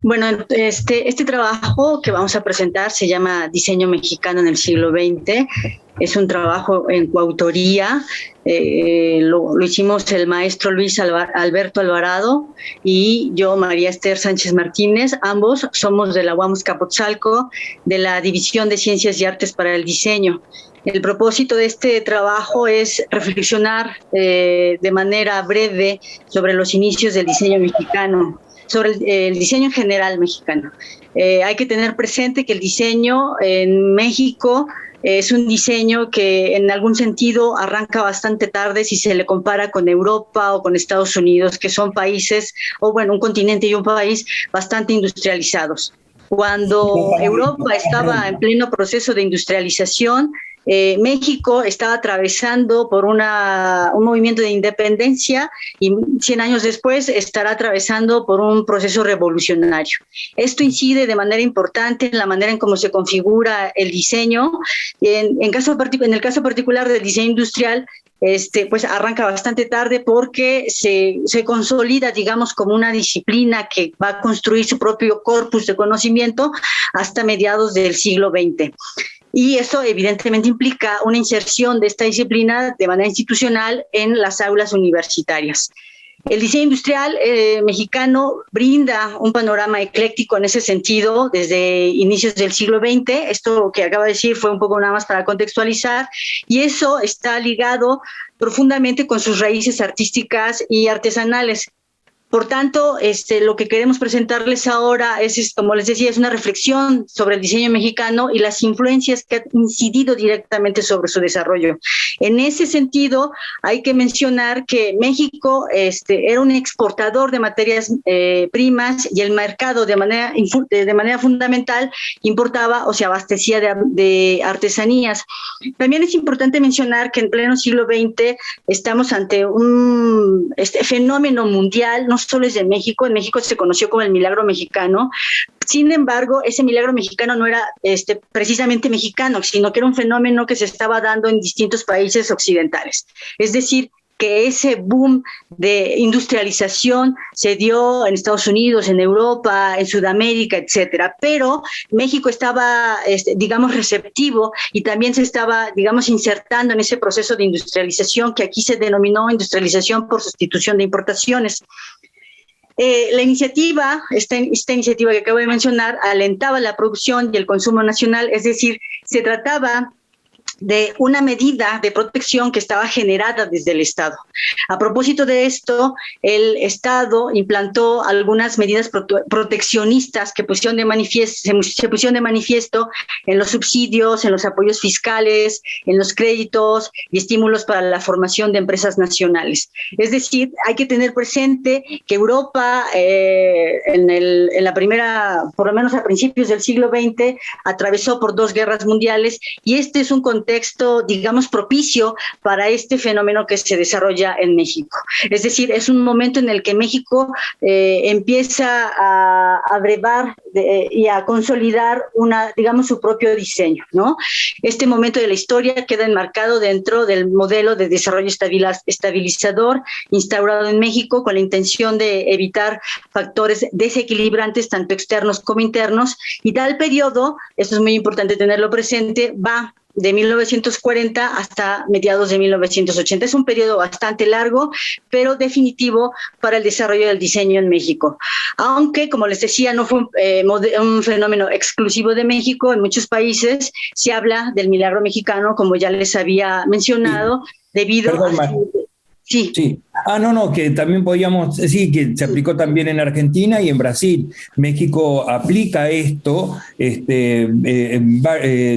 Bueno, este trabajo que vamos a presentar se llama Diseño Mexicano en el siglo XX. Es un trabajo en coautoría. Lo hicimos el maestro Alberto Alvarado y yo, María Esther Sánchez Martínez. Ambos somos de la UAM Azcapotzalco, de la División de Ciencias y Artes para el Diseño. El propósito de este trabajo es reflexionar de manera breve sobre los inicios del diseño mexicano, sobre el diseño en general mexicano. Hay que tener presente que el diseño en México es un diseño que en algún sentido arranca bastante tarde si se le compara con Europa o con Estados Unidos, que son países, o bueno, un continente y un país bastante industrializados. Cuando Europa estaba en pleno proceso de industrialización, México estaba atravesando por un movimiento de independencia y 100 años después estará atravesando por un proceso revolucionario. Esto incide de manera importante en la manera en cómo se configura el diseño. En el caso particular del diseño industrial, pues arranca bastante tarde porque se consolida, digamos, como una disciplina que va a construir su propio corpus de conocimiento hasta mediados del siglo XX. Y eso evidentemente implica una inserción de esta disciplina de manera institucional en las aulas universitarias. El diseño industrial mexicano brinda un panorama ecléctico en ese sentido desde inicios del siglo XX. Esto que acabo de decir fue un poco nada más para contextualizar, y eso está ligado profundamente con sus raíces artísticas y artesanales. Por tanto, lo que queremos presentarles ahora es, como les decía, es una reflexión sobre el diseño mexicano y las influencias que han incidido directamente sobre su desarrollo. En ese sentido, hay que mencionar que México era un exportador de materias primas, y el mercado de manera fundamental importaba o se abastecía de artesanías. También es importante mencionar que en pleno siglo XX estamos ante un fenómeno mundial. No solo es de México, en México se conoció como el milagro mexicano. Sin embargo, ese milagro mexicano no era precisamente mexicano, sino que era un fenómeno que se estaba dando en distintos países occidentales. Es decir, que ese boom de industrialización se dio en Estados Unidos, en Europa, en Sudamérica, etcétera. Pero México estaba, digamos, receptivo y también se estaba, digamos, insertando en ese proceso de industrialización que aquí se denominó industrialización por sustitución de importaciones. La iniciativa, esta iniciativa que acabo de mencionar, alentaba la producción y el consumo nacional, es decir, se trataba de una medida de protección que estaba generada desde el Estado. A propósito de esto, el Estado implantó algunas medidas proteccionistas que se pusieron de manifiesto en los subsidios, en los apoyos fiscales, en los créditos y estímulos para la formación de empresas nacionales. Es decir, hay que tener presente que Europa, en la primera, por lo menos a principios del siglo XX, atravesó por 2 guerras mundiales, y este es un contexto, digamos, propicio para este fenómeno que se desarrolla en México. Es decir, es un momento en el que México empieza a brevar y a consolidar digamos, su propio diseño, ¿no? Este momento de la historia queda enmarcado dentro del modelo de desarrollo estabilizador instaurado en México con la intención de evitar factores desequilibrantes, tanto externos como internos, y tal periodo, esto es muy importante tenerlo presente, va de 1940 hasta mediados de 1980. Es un periodo bastante largo, pero definitivo para el desarrollo del diseño en México. Aunque, como les decía, no fue un fenómeno exclusivo de México. En muchos países se habla del milagro mexicano, como ya les había mencionado, debido a... Sí. Sí. No, que también podíamos decir que se aplicó también en Argentina y en Brasil. México aplica esto,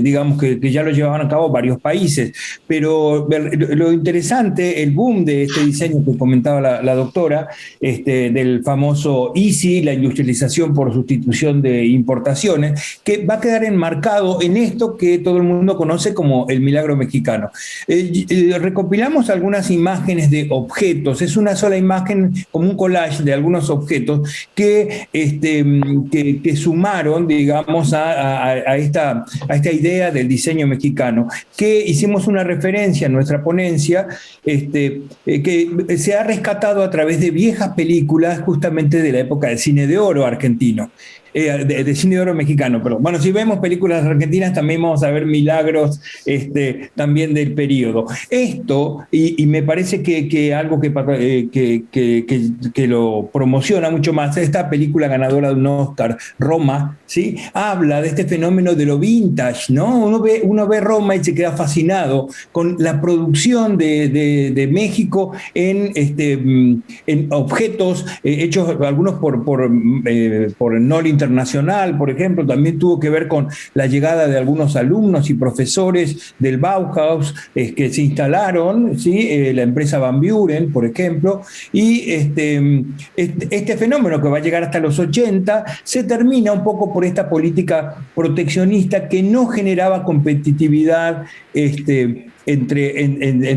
digamos que ya lo llevaban a cabo varios países. Pero lo interesante, el boom de este diseño que comentaba la doctora, del famoso EASY, la industrialización por sustitución de importaciones, que va a quedar enmarcado en esto que todo el mundo conoce como el milagro mexicano. Recopilamos algunas imágenes de objetos objetos. Es una sola imagen, como un collage de algunos objetos que sumaron, digamos, a esta idea del diseño mexicano, que hicimos una referencia en nuestra ponencia, que se ha rescatado a través de viejas películas justamente de la época del cine de oro argentino. De cine de oro mexicano, pero bueno, si vemos películas argentinas también vamos a ver milagros también del periodo. Esto, y me parece que algo que lo promociona mucho más, esta película ganadora de un Oscar, Roma, ¿sí? Habla de este fenómeno de lo vintage, ¿no? Uno ve Roma y se queda fascinado con la producción de México en objetos hechos, algunos por Noli internacional, por ejemplo, también tuvo que ver con la llegada de algunos alumnos y profesores del Bauhaus que se instalaron, ¿sí? La empresa Van Buren, por ejemplo, y este fenómeno que va a llegar hasta los 80 se termina un poco por esta política proteccionista que no generaba competitividad entre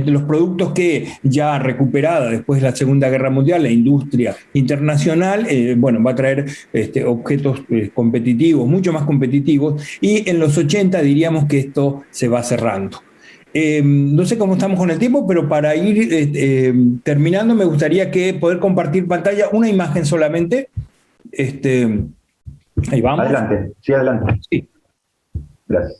los productos que ya recuperada después de la Segunda Guerra Mundial, la industria internacional, va a traer objetos competitivos, mucho más competitivos, y en los 80 diríamos que esto se va cerrando. No sé cómo estamos con el tiempo, pero para ir terminando me gustaría poder compartir pantalla, una imagen solamente. Ahí vamos. Adelante, sí, adelante. Sí. Gracias.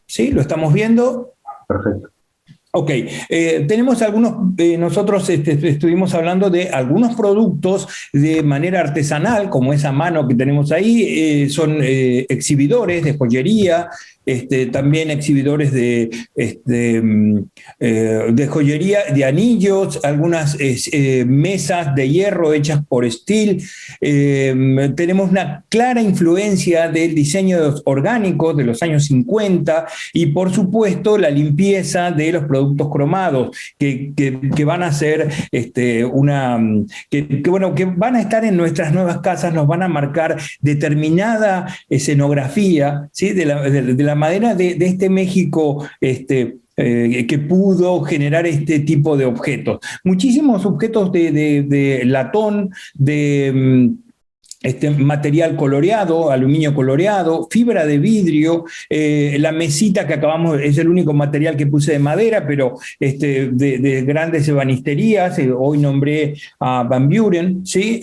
Sí, lo estamos viendo. Perfecto. Ok, tenemos nosotros estuvimos hablando de algunos productos de manera artesanal, como esa mano que tenemos ahí, son exhibidores de joyería, también exhibidores de joyería, de anillos, algunas mesas de hierro hechas por Steel. Tenemos una clara influencia del diseño orgánico de los años 50 y, por supuesto, la limpieza de los productos cromados que van a ser que van a estar en nuestras nuevas casas, nos van a marcar determinada escenografía, ¿sí? de la manera de este México que pudo generar este tipo de objetos. Muchísimos objetos de latón, de material coloreado, aluminio coloreado, fibra de vidrio, la mesita que acabamos, es el único material que puse de madera, pero de grandes ebanisterías, hoy nombré a Van Buren, ¿sí?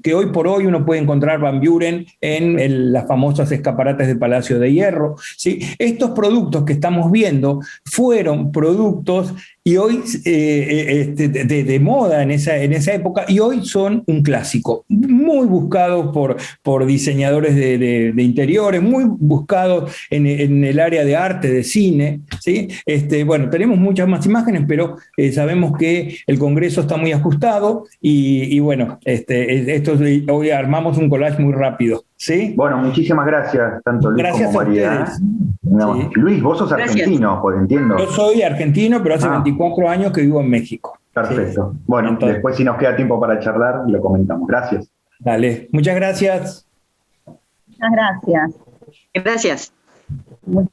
Que hoy por hoy uno puede encontrar Van Buren en las famosas escaparates del Palacio de Hierro, ¿sí? Estos productos que estamos viendo fueron productos y hoy de moda en esa época, y hoy son un clásico, muy buscados por diseñadores de interiores, muy buscados en el área de arte, de cine, ¿sí? Tenemos muchas más imágenes, pero sabemos que el Congreso está muy ajustado y hoy armamos un collage muy rápido, ¿sí? Bueno, muchísimas gracias, tanto Luis gracias como María. Sí. Luis, vos sos argentino, pues entiendo. Yo soy argentino, pero hace 24 años que vivo en México. Perfecto. Sí. Bueno, entonces, después si nos queda tiempo para charlar, lo comentamos. Gracias. Dale, muchas gracias. Muchas gracias. Gracias. Muchas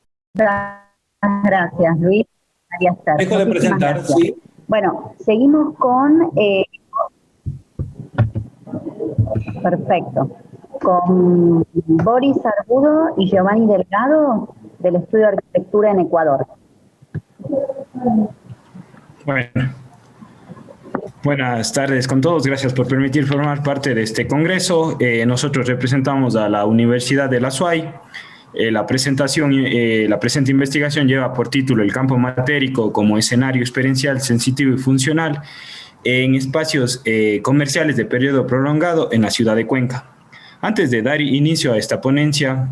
gracias, Luis. María Esther. Dejo de presentar, gracias. Sí. Bueno, seguimos con... perfecto. Con Boris Arbudo y Giovanni Delgado del Estudio de Arquitectura en Ecuador. Bueno, buenas tardes con todos. Gracias por permitir formar parte de este congreso. Nosotros representamos a la Universidad de la SUAY. La presente investigación lleva por título El campo matérico como escenario experiencial, sensitivo y funcional en espacios comerciales de periodo prolongado en la ciudad de Cuenca. Antes de dar inicio a esta ponencia,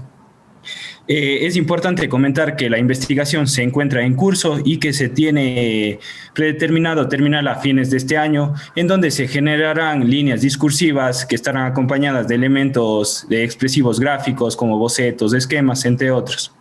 es importante comentar que la investigación se encuentra en curso y que se tiene predeterminado terminar a fines de este año, en donde se generarán líneas discursivas que estarán acompañadas de elementos expresivos gráficos como bocetos, esquemas, entre otros.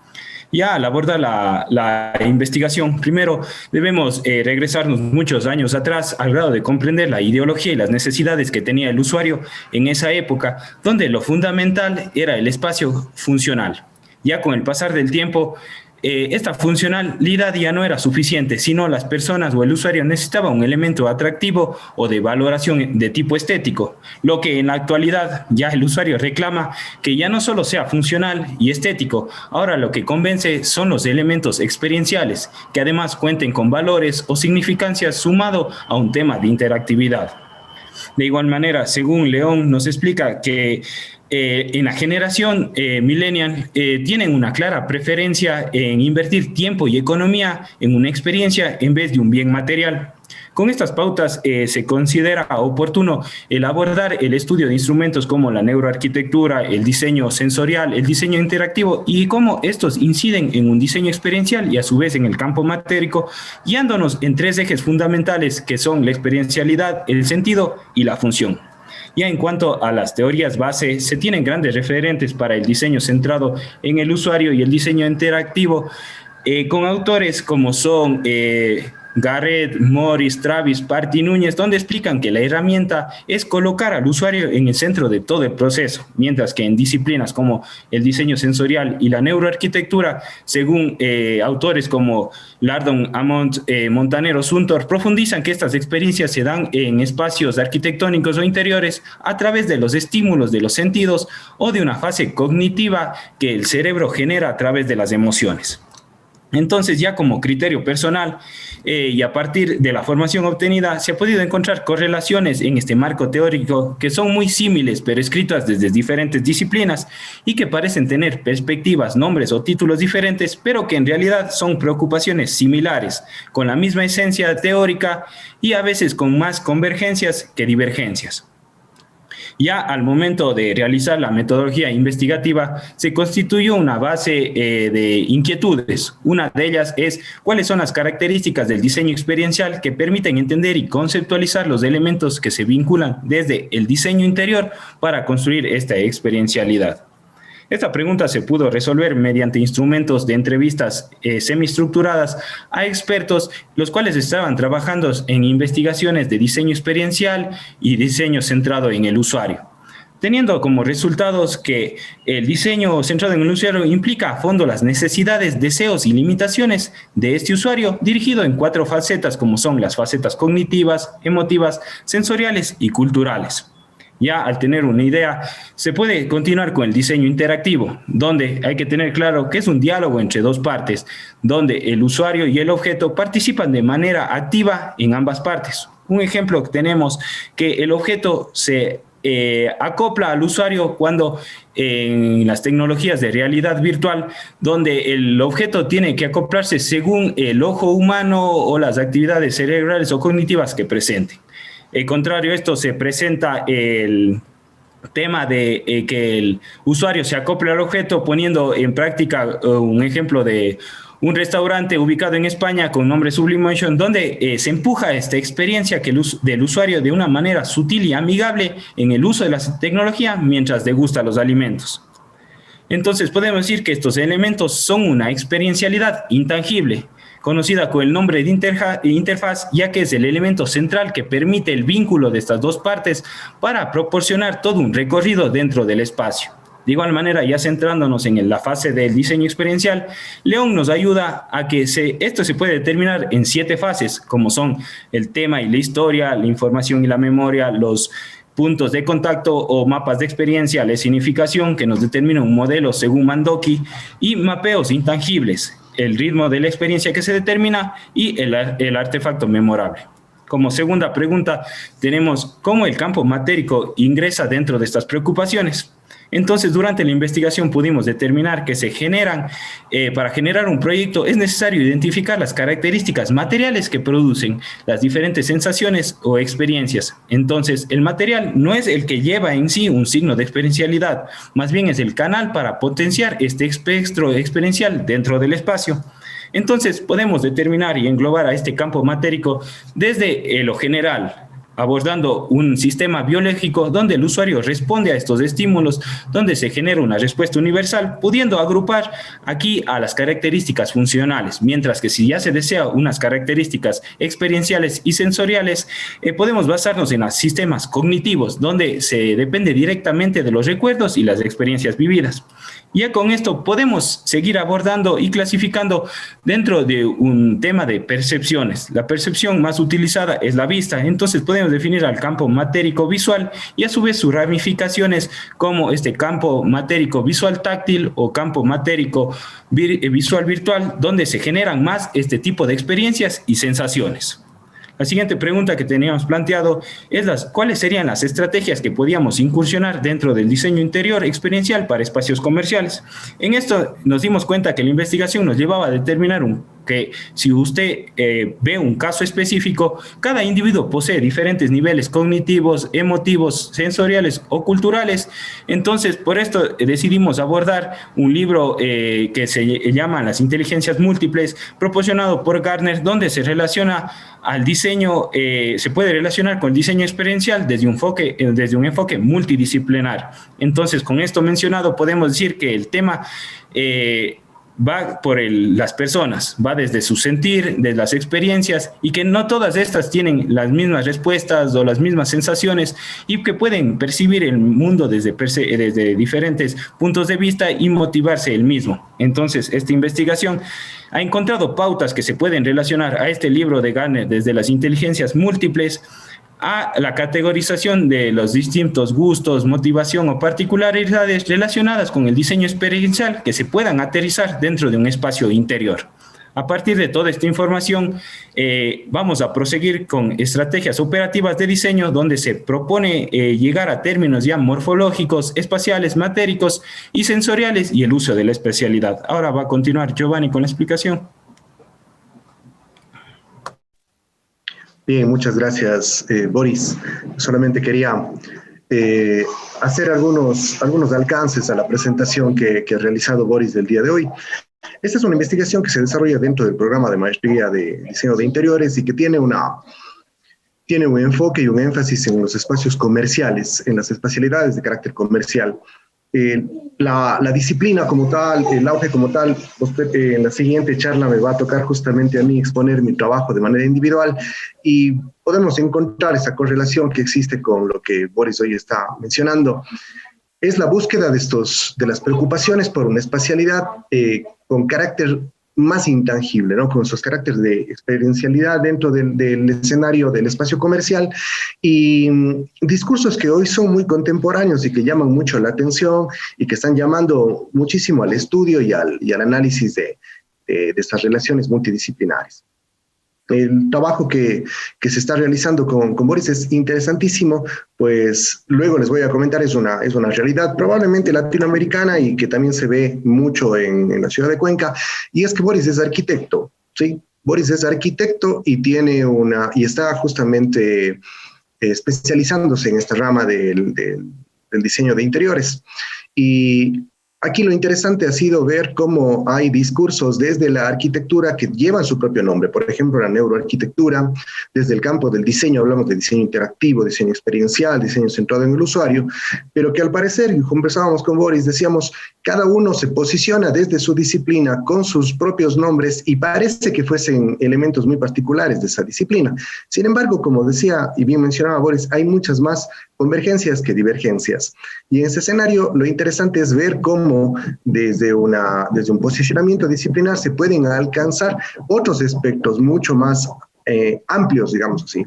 Ya al abordar la investigación, primero debemos regresarnos muchos años atrás al grado de comprender la ideología y las necesidades que tenía el usuario en esa época, donde lo fundamental era el espacio funcional. Ya con el pasar del tiempo, esta funcionalidad ya no era suficiente, sino las personas o el usuario necesitaba un elemento atractivo o de valoración de tipo estético, lo que en la actualidad ya el usuario reclama que ya no solo sea funcional y estético, ahora lo que convence son los elementos experienciales, que además cuenten con valores o significancias sumado a un tema de interactividad. De igual manera, según León nos explica que en la generación millennial tienen una clara preferencia en invertir tiempo y economía en una experiencia en vez de un bien material. Con estas pautas se considera oportuno el abordar el estudio de instrumentos como la neuroarquitectura, el diseño sensorial, el diseño interactivo y cómo estos inciden en un diseño experiencial y a su vez en el campo matérico, guiándonos en 3 ejes fundamentales que son la experiencialidad, el sentido y la función. Ya en cuanto a las teorías base, se tienen grandes referentes para el diseño centrado en el usuario y el diseño interactivo, con autores como son Garrett, Morris, Travis, Party, Núñez, donde explican que la herramienta es colocar al usuario en el centro de todo el proceso, mientras que en disciplinas como el diseño sensorial y la neuroarquitectura, según autores como Lardon, Amont, Montanero, Suntor, profundizan que estas experiencias se dan en espacios arquitectónicos o interiores a través de los estímulos de los sentidos o de una fase cognitiva que el cerebro genera a través de las emociones. Entonces, ya como criterio personal y a partir de la formación obtenida, se ha podido encontrar correlaciones en este marco teórico que son muy similares, pero escritas desde diferentes disciplinas y que parecen tener perspectivas, nombres o títulos diferentes, pero que en realidad son preocupaciones similares, con la misma esencia teórica y a veces con más convergencias que divergencias. Ya al momento de realizar la metodología investigativa, se constituyó una base de inquietudes. Una de ellas es cuáles son las características del diseño experiencial que permiten entender y conceptualizar los elementos que se vinculan desde el diseño interior para construir esta experiencialidad. Esta pregunta se pudo resolver mediante instrumentos de entrevistas semiestructuradas a expertos, los cuales estaban trabajando en investigaciones de diseño experiencial y diseño centrado en el usuario, teniendo como resultados que el diseño centrado en el usuario implica a fondo las necesidades, deseos y limitaciones de este usuario, dirigido en 4 facetas como son las facetas cognitivas, emotivas, sensoriales y culturales. Ya al tener una idea, se puede continuar con el diseño interactivo, donde hay que tener claro que es un diálogo entre 2 partes, donde el usuario y el objeto participan de manera activa en ambas partes. Un ejemplo que tenemos que el objeto se acopla al usuario cuando en las tecnologías de realidad virtual, donde el objeto tiene que acoplarse según el ojo humano o las actividades cerebrales o cognitivas que presente. Contrario a esto, se presenta el tema de que el usuario se acople al objeto, poniendo en práctica un ejemplo de un restaurante ubicado en España con nombre Sublimation, donde se empuja esta experiencia del usuario de una manera sutil y amigable en el uso de la tecnología mientras degusta los alimentos. Entonces podemos decir que estos elementos son una experiencialidad intangible, conocida con el nombre de interfaz, ya que es el elemento central que permite el vínculo de estas 2 partes para proporcionar todo un recorrido dentro del espacio. De igual manera, ya centrándonos en la fase del diseño experiencial, León nos ayuda a que esto se puede determinar en 7 fases, como son el tema y la historia, la información y la memoria, los puntos de contacto o mapas de experiencia, la significación que nos determina un modelo según Mandoki, y mapeos intangibles, el ritmo de la experiencia que se determina y el artefacto memorable. Como segunda pregunta, tenemos cómo el campo matérico ingresa dentro de estas preocupaciones. Entonces, durante la investigación pudimos determinar que para generar un proyecto es necesario identificar las características materiales que producen las diferentes sensaciones o experiencias. Entonces, el material no es el que lleva en sí un signo de experiencialidad, más bien es el canal para potenciar este espectro experiencial dentro del espacio. Entonces, podemos determinar y englobar a este campo matérico desde lo general, abordando un sistema biológico donde el usuario responde a estos estímulos, donde se genera una respuesta universal, pudiendo agrupar aquí a las características funcionales, mientras que si ya se desea unas características experienciales y sensoriales, podemos basarnos en los sistemas cognitivos, donde se depende directamente de los recuerdos y las experiencias vividas. Ya con esto podemos seguir abordando y clasificando dentro de un tema de percepciones. La percepción más utilizada es la vista, entonces podemos definir al campo matérico visual y a su vez sus ramificaciones como este campo matérico visual táctil o campo matérico visual virtual, donde se generan más este tipo de experiencias y sensaciones. La siguiente pregunta que teníamos planteado es ¿cuáles serían las estrategias que podíamos incursionar dentro del diseño interior experiencial para espacios comerciales? En esto nos dimos cuenta que la investigación nos llevaba a determinar que si usted ve un caso específico, cada individuo posee diferentes niveles cognitivos, emotivos, sensoriales o culturales. Entonces, por esto decidimos abordar un libro que se llama Las inteligencias múltiples, proporcionado por Gartner, donde se relaciona al diseño, se puede relacionar con el diseño experiencial desde un enfoque multidisciplinar. Entonces, con esto mencionado, podemos decir que el tema va por las personas, va desde su sentir, desde las experiencias, y que no todas estas tienen las mismas respuestas o las mismas sensaciones, y que pueden percibir el mundo desde diferentes puntos de vista y motivarse el mismo. Entonces, esta investigación ha encontrado pautas que se pueden relacionar a este libro de Gartner desde las inteligencias múltiples a la categorización de los distintos gustos, motivación o particularidades relacionadas con el diseño experiencial que se puedan aterrizar dentro de un espacio interior. A partir de toda esta información, vamos a proseguir con estrategias operativas de diseño donde se propone llegar a términos ya morfológicos, espaciales, matéricos y sensoriales y el uso de la especialidad. Ahora va a continuar Giovanni con la explicación. Bien, muchas gracias, Boris. Solamente quería hacer algunos alcances a la presentación que ha realizado Boris del día de hoy. Esta es una investigación que se desarrolla dentro del programa de maestría de diseño de interiores y que tiene un enfoque y un énfasis en los espacios comerciales, en las especialidades de carácter comercial. La disciplina como tal, el auge como tal, en la siguiente charla me va a tocar justamente a mí exponer mi trabajo de manera individual y podemos encontrar esa correlación que existe con lo que Boris hoy está mencionando. Es la búsqueda de las preocupaciones por una espacialidad con carácter más intangible, ¿no? Con esos caracteres de experiencialidad dentro del escenario del espacio comercial y discursos que hoy son muy contemporáneos y que llaman mucho la atención y que están llamando muchísimo al estudio y al análisis de estas relaciones multidisciplinares. El trabajo que se está realizando con Boris es interesantísimo, pues luego les voy a comentar, es una realidad probablemente latinoamericana y que también se ve mucho en la ciudad de Cuenca, y es que Boris es arquitecto, ¿sí? Boris es arquitecto y está justamente especializándose en esta rama del diseño de interiores. Y aquí lo interesante ha sido ver cómo hay discursos desde la arquitectura que llevan su propio nombre. Por ejemplo, la neuroarquitectura, desde el campo del diseño hablamos de diseño interactivo, diseño experiencial, diseño centrado en el usuario, pero que al parecer, y conversábamos con Boris, decíamos, cada uno se posiciona desde su disciplina con sus propios nombres y parece que fuesen elementos muy particulares de esa disciplina. Sin embargo, como decía y bien mencionaba Boris, hay muchas más convergencias que divergencias. Y en ese escenario lo interesante es ver cómo desde un posicionamiento disciplinar se pueden alcanzar otros aspectos mucho más amplios, digamos así.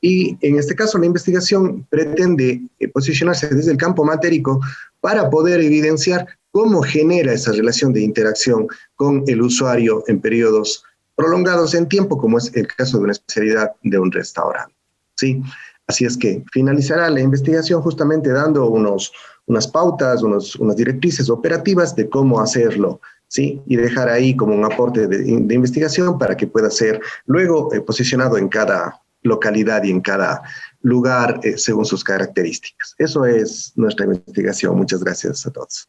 Y en este caso la investigación pretende posicionarse desde el campo matérico para poder evidenciar cómo genera esa relación de interacción con el usuario en periodos prolongados en tiempo, como es el caso de una especialidad de un restaurante, ¿sí? Así es que finalizará la investigación justamente dando unas pautas, unas directrices operativas de cómo hacerlo, ¿sí? Y dejar ahí como un aporte de investigación para que pueda ser luego posicionado en cada localidad y en cada lugar según sus características. Eso es nuestra investigación. Muchas gracias a todos.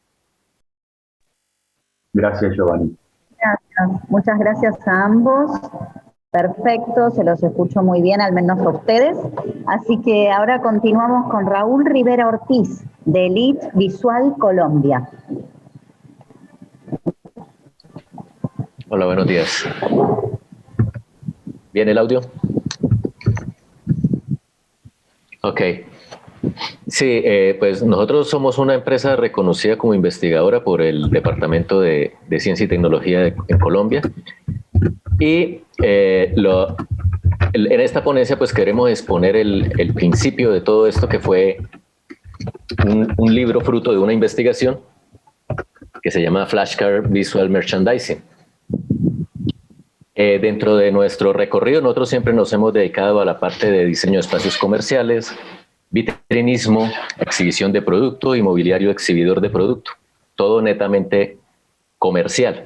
Gracias, Giovanni. Gracias. Muchas gracias a ambos. Perfecto, se los escucho muy bien, al menos a ustedes. Así que ahora continuamos con Raúl Rivera Ortiz, de Elite Visual Colombia. Hola, buenos días. ¿Bien el audio? Ok. Sí, pues nosotros somos una empresa reconocida como investigadora por el Departamento de Ciencia y Tecnología en Colombia. Y en esta ponencia pues queremos exponer el principio de todo esto, que fue un libro fruto de una investigación que se llama Flashcard Visual Merchandising. Dentro de nuestro recorrido, nosotros siempre nos hemos dedicado a la parte de diseño de espacios comerciales, vitrinismo, exhibición de producto y mobiliario exhibidor de producto, todo netamente comercial.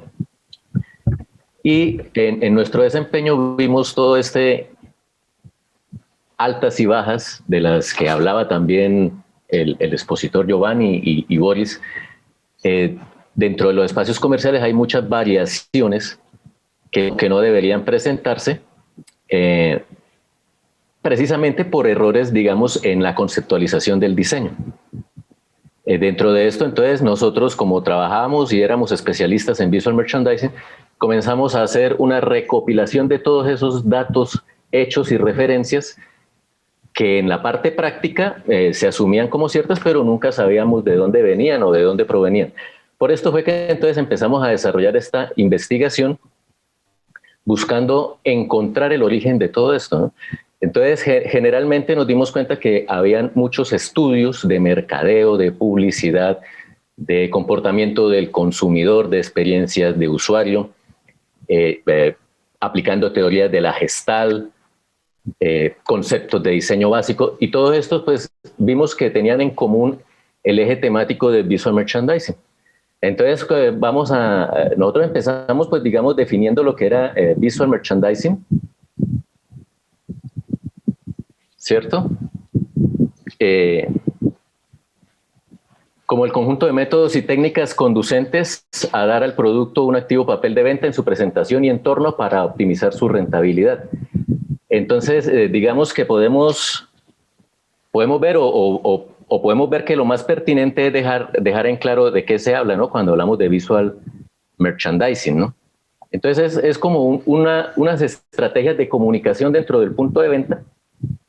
Y en nuestro desempeño vimos todo altas y bajas de las que hablaba también el expositor Giovanni y Boris. Dentro de los espacios comerciales hay muchas variaciones que no deberían presentarse, precisamente por errores, digamos, en la conceptualización del diseño. Dentro de esto, entonces, nosotros, como trabajábamos y éramos especialistas en visual merchandising, comenzamos a hacer una recopilación de todos esos datos, hechos y referencias que en la parte práctica se asumían como ciertas, pero nunca sabíamos de dónde venían o de dónde provenían. Por esto fue que entonces empezamos a desarrollar esta investigación buscando encontrar el origen de todo esto, ¿no? Entonces, generalmente nos dimos cuenta que habían muchos estudios de mercadeo, de publicidad, de comportamiento del consumidor, de experiencias de usuario, aplicando teorías de la Gestalt, conceptos de diseño básico, y todo esto pues vimos que tenían en común el eje temático de visual merchandising. Entonces nosotros empezamos pues digamos definiendo lo que era visual merchandising, ¿cierto? Como el conjunto de métodos y técnicas conducentes a dar al producto un activo papel de venta en su presentación y entorno para optimizar su rentabilidad. Entonces, digamos que podemos ver o podemos ver que lo más pertinente es dejar en claro de qué se habla, ¿no? Cuando hablamos de visual merchandising, ¿no? Entonces es como unas estrategias de comunicación dentro del punto de venta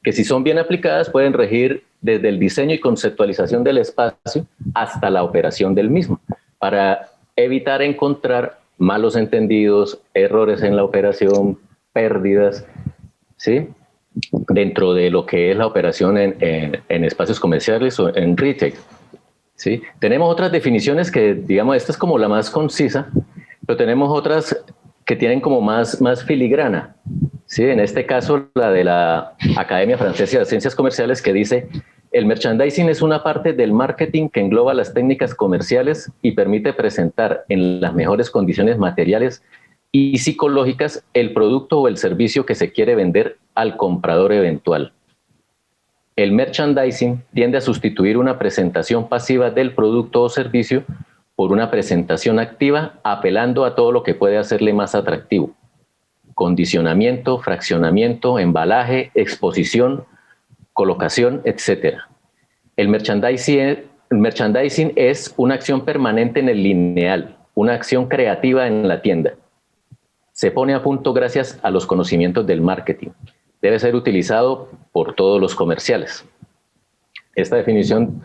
que, si son bien aplicadas, pueden regir desde el diseño y conceptualización del espacio hasta la operación del mismo, para evitar encontrar malos entendidos, errores en la operación, pérdidas, ¿sí?, dentro de lo que es la operación en espacios comerciales o en retail, ¿sí? Tenemos otras definiciones que, digamos, esta es como la más concisa, pero tenemos otras que tienen como más filigrana, ¿sí? En este caso, la de la Academia Francesa de Ciencias Comerciales, que dice: el merchandising es una parte del marketing que engloba las técnicas comerciales y permite presentar en las mejores condiciones materiales y psicológicas el producto o el servicio que se quiere vender al comprador eventual. El merchandising tiende a sustituir una presentación pasiva del producto o servicio por una presentación activa, apelando a todo lo que puede hacerle más atractivo: condicionamiento, fraccionamiento, embalaje, exposición, colocación, etc. El merchandising es una acción permanente en el lineal, una acción creativa en la tienda. Se pone a punto gracias a los conocimientos del marketing. Debe ser utilizado por todos los comerciales. Esta definición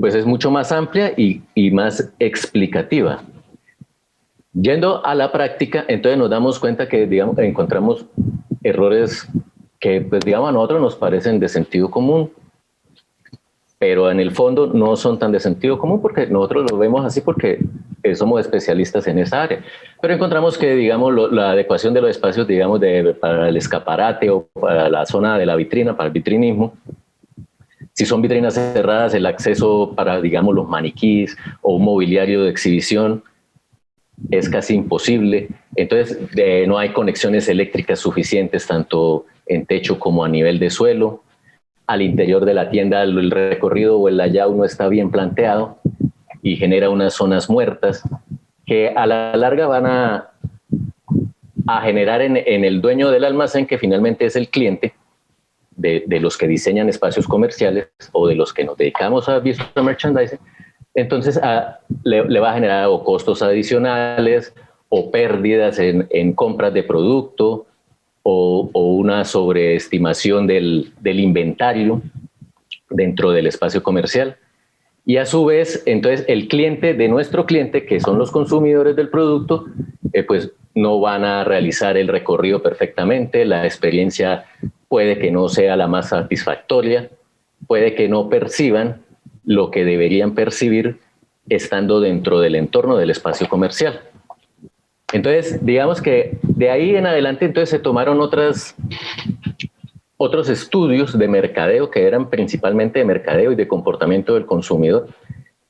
pues es mucho más amplia y más explicativa. Yendo a la práctica, entonces nos damos cuenta que, digamos, encontramos errores que, pues, digamos, a nosotros nos parecen de sentido común, pero en el fondo no son tan de sentido común, porque nosotros lo vemos así porque somos especialistas en esa área. Pero encontramos que, digamos, la adecuación de los espacios, digamos, para el escaparate o para la zona de la vitrina, para el vitrinismo, si son vitrinas cerradas, el acceso para, digamos, los maniquís o un mobiliario de exhibición es casi imposible. Entonces, no hay conexiones eléctricas suficientes, tanto en techo como a nivel de suelo. Al interior de la tienda, el recorrido o el layout no está bien planteado y genera unas zonas muertas que a la larga van a a generar en el dueño del almacén, que finalmente es el cliente de los que diseñan espacios comerciales o de los que nos dedicamos a visual merchandising. Entonces le va a generar o costos adicionales o pérdidas en compras de producto o una sobreestimación del inventario dentro del espacio comercial. Y a su vez, entonces, el cliente de nuestro cliente, que son los consumidores del producto, pues no van a realizar el recorrido perfectamente, la experiencia puede que no sea la más satisfactoria, puede que no perciban lo que deberían percibir estando dentro del entorno del espacio comercial. Entonces, digamos que de ahí en adelante entonces se tomaron otros estudios de mercadeo, que eran principalmente de mercadeo y de comportamiento del consumidor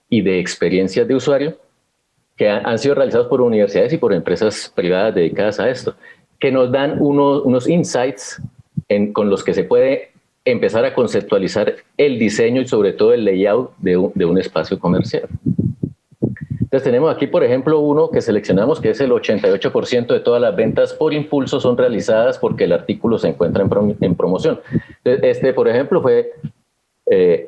y de experiencias de usuario, que han sido realizados por universidades y por empresas privadas dedicadas a esto, que nos dan unos insights con los que se puede empezar a conceptualizar el diseño y sobre todo el layout de un espacio comercial. Entonces tenemos aquí, por ejemplo, uno que seleccionamos, que es el 88% de todas las ventas por impulso son realizadas porque el artículo se encuentra en promoción. Este, por ejemplo, fue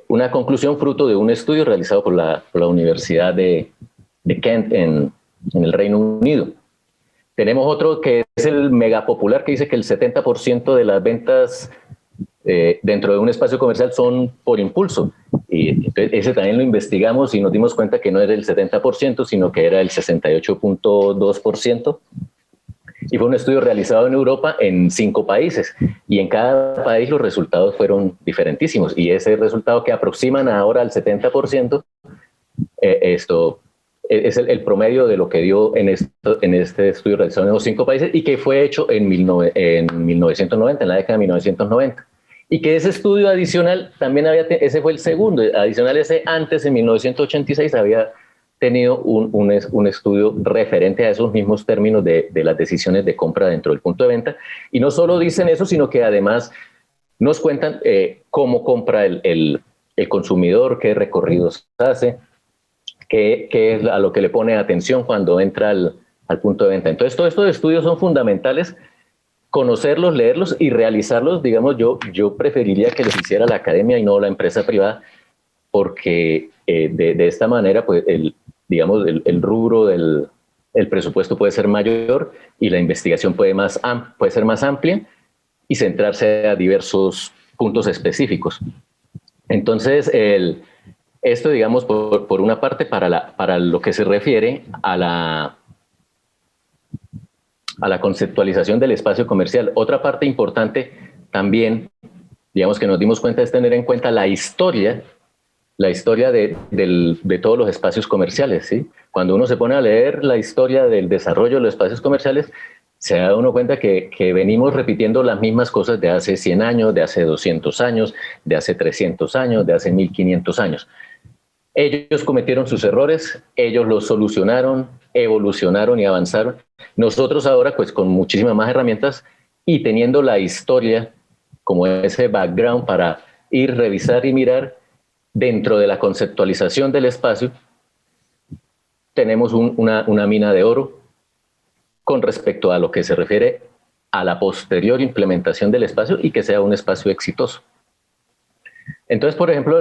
una conclusión fruto de un estudio realizado por la Universidad de Kent en el Reino Unido. Tenemos otro que es el mega popular, que dice que el 70% de las ventas dentro de un espacio comercial son por impulso. Y entonces ese también lo investigamos y nos dimos cuenta que no era el 70%, sino que era el 68.2%. Y fue un estudio realizado en Europa en 5 países. Y en cada país los resultados fueron diferentísimos. Y ese resultado que aproximan ahora al 70%, esto es el promedio de lo que dio en este estudio realizado en los 5 países y que fue hecho en 1990, en la década de 1990. Y que ese estudio adicional también ese fue el segundo, adicional ese antes, en 1986, había tenido un estudio referente a esos mismos términos de las decisiones de compra dentro del punto de venta. Y no solo dicen eso, sino que además nos cuentan cómo compra el consumidor, qué recorridos hace, qué es a lo que le pone atención cuando entra al punto de venta. Entonces, todos estos estudios son fundamentales, conocerlos, leerlos y realizarlos. Digamos, yo preferiría que los hiciera la academia y no la empresa privada, porque de esta manera, pues, el rubro del presupuesto puede ser mayor y la investigación puede ser más amplia y centrarse a diversos puntos específicos. Entonces, esto, digamos, por una parte, para lo que se refiere a la conceptualización del espacio comercial. Otra parte importante también, digamos, que nos dimos cuenta, es tener en cuenta la historia de todos los espacios comerciales, ¿sí? Cuando uno se pone a leer la historia del desarrollo de los espacios comerciales, se da uno cuenta que venimos repitiendo las mismas cosas de hace 100 años, de hace 200 años, de hace 300 años, de hace 1500 años. Ellos cometieron sus errores, ellos los solucionaron, evolucionaron y avanzaron. Nosotros ahora, pues con muchísimas más herramientas y teniendo la historia como ese background para ir, revisar y mirar dentro de la conceptualización del espacio, tenemos una mina de oro con respecto a lo que se refiere a la posterior implementación del espacio y que sea un espacio exitoso. Entonces, por ejemplo,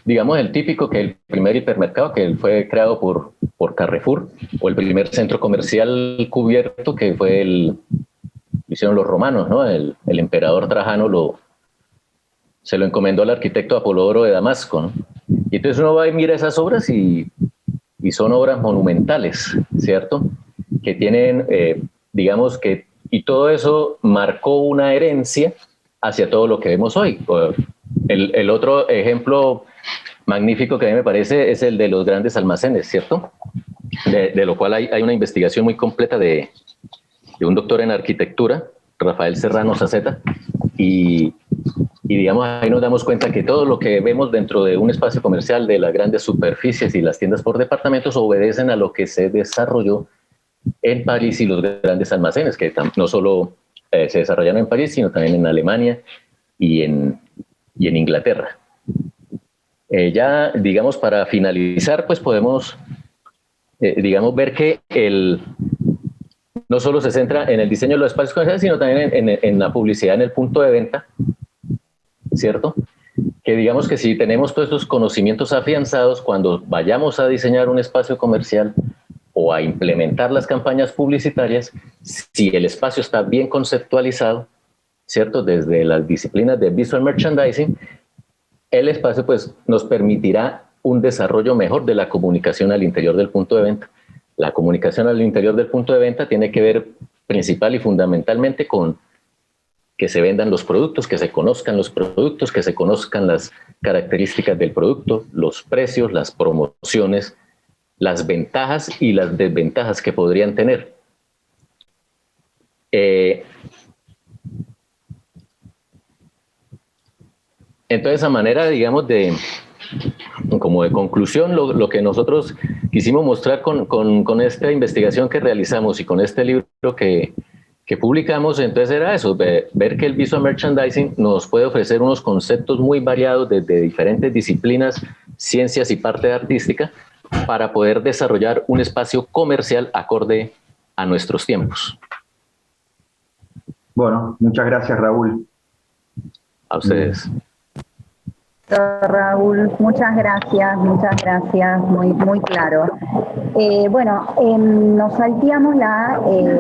digamos el típico, que el primer hipermercado que fue creado por Carrefour, o el primer centro comercial cubierto que lo hicieron los romanos, ¿no? El emperador Trajano se lo encomendó al arquitecto Apolodoro de Damasco, ¿no? Y entonces uno va y mira esas obras y son obras monumentales, ¿cierto? Que tienen, digamos que, y todo eso marcó una herencia hacia todo lo que vemos hoy. El otro ejemplo magnífico que a mí me parece es el de los grandes almacenes, ¿cierto? De lo cual hay una investigación muy completa de un doctor en arquitectura, Rafael Serrano Saceta, y digamos, ahí nos damos cuenta que todo lo que vemos dentro de un espacio comercial, de las grandes superficies y las tiendas por departamentos, obedecen a lo que se desarrolló en París y los grandes almacenes, que no solo se desarrollaron en París, sino también en Alemania y en Inglaterra. Ya, digamos, para finalizar, pues podemos, digamos, ver que no solo se centra en el diseño de los espacios comerciales, sino también en la publicidad en el punto de venta, ¿cierto? Que digamos que si tenemos todos estos conocimientos afianzados, cuando vayamos a diseñar un espacio comercial o a implementar las campañas publicitarias, si el espacio está bien conceptualizado, ¿cierto? Desde las disciplinas de visual merchandising, el espacio pues nos permitirá un desarrollo mejor de la comunicación al interior del punto de venta. La comunicación al interior del punto de venta tiene que ver principal y fundamentalmente con que se vendan los productos, que se conozcan los productos, que se conozcan las características del producto, los precios, las promociones, las ventajas y las desventajas que podrían tener. Entonces, a manera, digamos, como de conclusión, lo que nosotros quisimos mostrar con esta investigación que realizamos y con este libro que publicamos, entonces era eso, ver que el visual merchandising nos puede ofrecer unos conceptos muy variados desde diferentes disciplinas, ciencias y parte artística, para poder desarrollar un espacio comercial acorde a nuestros tiempos. Bueno, muchas gracias, Raúl. A ustedes. Raúl, muchas gracias, muy claro. Nos salteamos la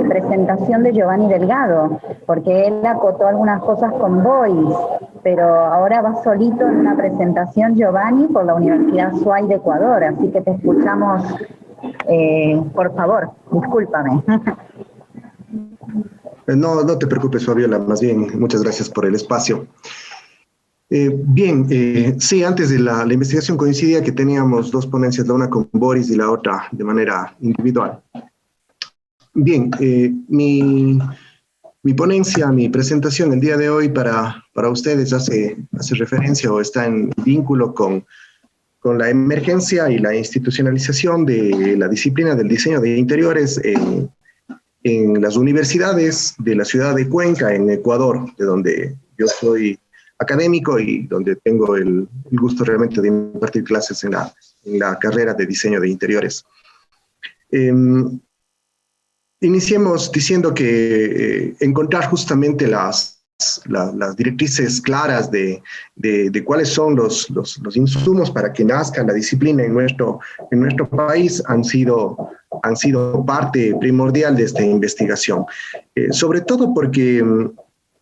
presentación de Giovanni Delgado, porque él acotó algunas cosas con Boris, pero ahora va solito en una presentación, Giovanni, por la Universidad SUAY de Ecuador, así que te escuchamos, por favor, discúlpame. No te preocupes, Fabiola, más bien, muchas gracias por el espacio. Sí, antes de la investigación coincidía que teníamos dos ponencias, la una con Boris y la otra de manera individual. Bien, mi ponencia, mi presentación el día de hoy para ustedes hace referencia o está en vínculo con la emergencia y la institucionalización de la disciplina del diseño de interiores en las universidades de la ciudad de Cuenca, en Ecuador, de donde yo soy académico y donde tengo el gusto realmente de impartir clases en la carrera de diseño de interiores. Iniciemos diciendo que encontrar justamente las directrices claras de cuáles son los insumos para que nazca la disciplina en nuestro país han sido parte primordial de esta investigación. Sobre todo porque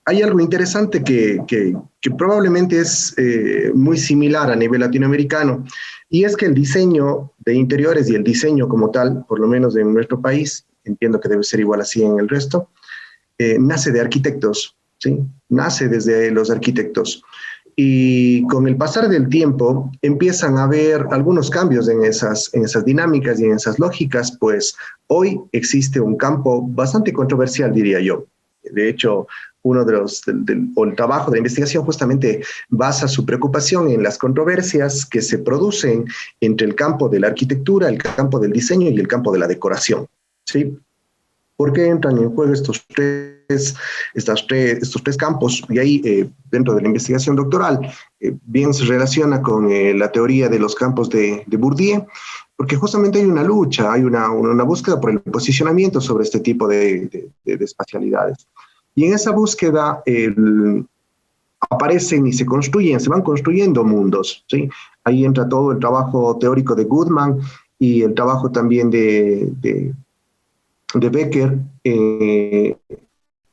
hay algo interesante que probablemente es muy similar a nivel latinoamericano, y es que el diseño de interiores y el diseño como tal, por lo menos en nuestro país, entiendo que debe ser igual así en el resto, nace de arquitectos, ¿sí? Nace desde los arquitectos. Y con el pasar del tiempo empiezan a haber algunos cambios en esas dinámicas y en esas lógicas, pues hoy existe un campo bastante controversial, diría yo. De hecho, el trabajo de investigación justamente basa su preocupación en las controversias que se producen entre el campo de la arquitectura, el campo del diseño y el campo de la decoración, ¿sí? ¿Por qué entran en juego estos tres campos? Y ahí, dentro de la investigación doctoral, bien se relaciona con la teoría de los campos de Bourdieu, porque justamente hay una lucha, hay una búsqueda por el posicionamiento sobre este tipo de espacialidades. Y en esa búsqueda aparecen y se van construyendo mundos, ¿sí? Ahí entra todo el trabajo teórico de Goodman y el trabajo también de Becker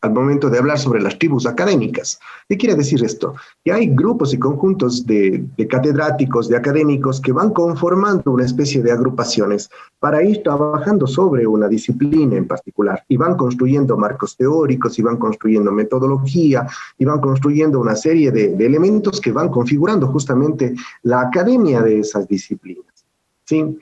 al momento de hablar sobre las tribus académicas. ¿Qué quiere decir esto? Que hay grupos y conjuntos de catedráticos, de académicos que van conformando una especie de agrupaciones para ir trabajando sobre una disciplina en particular y van construyendo marcos teóricos y van construyendo metodología y van construyendo una serie de elementos que van configurando justamente la academia de esas disciplinas, ¿sí?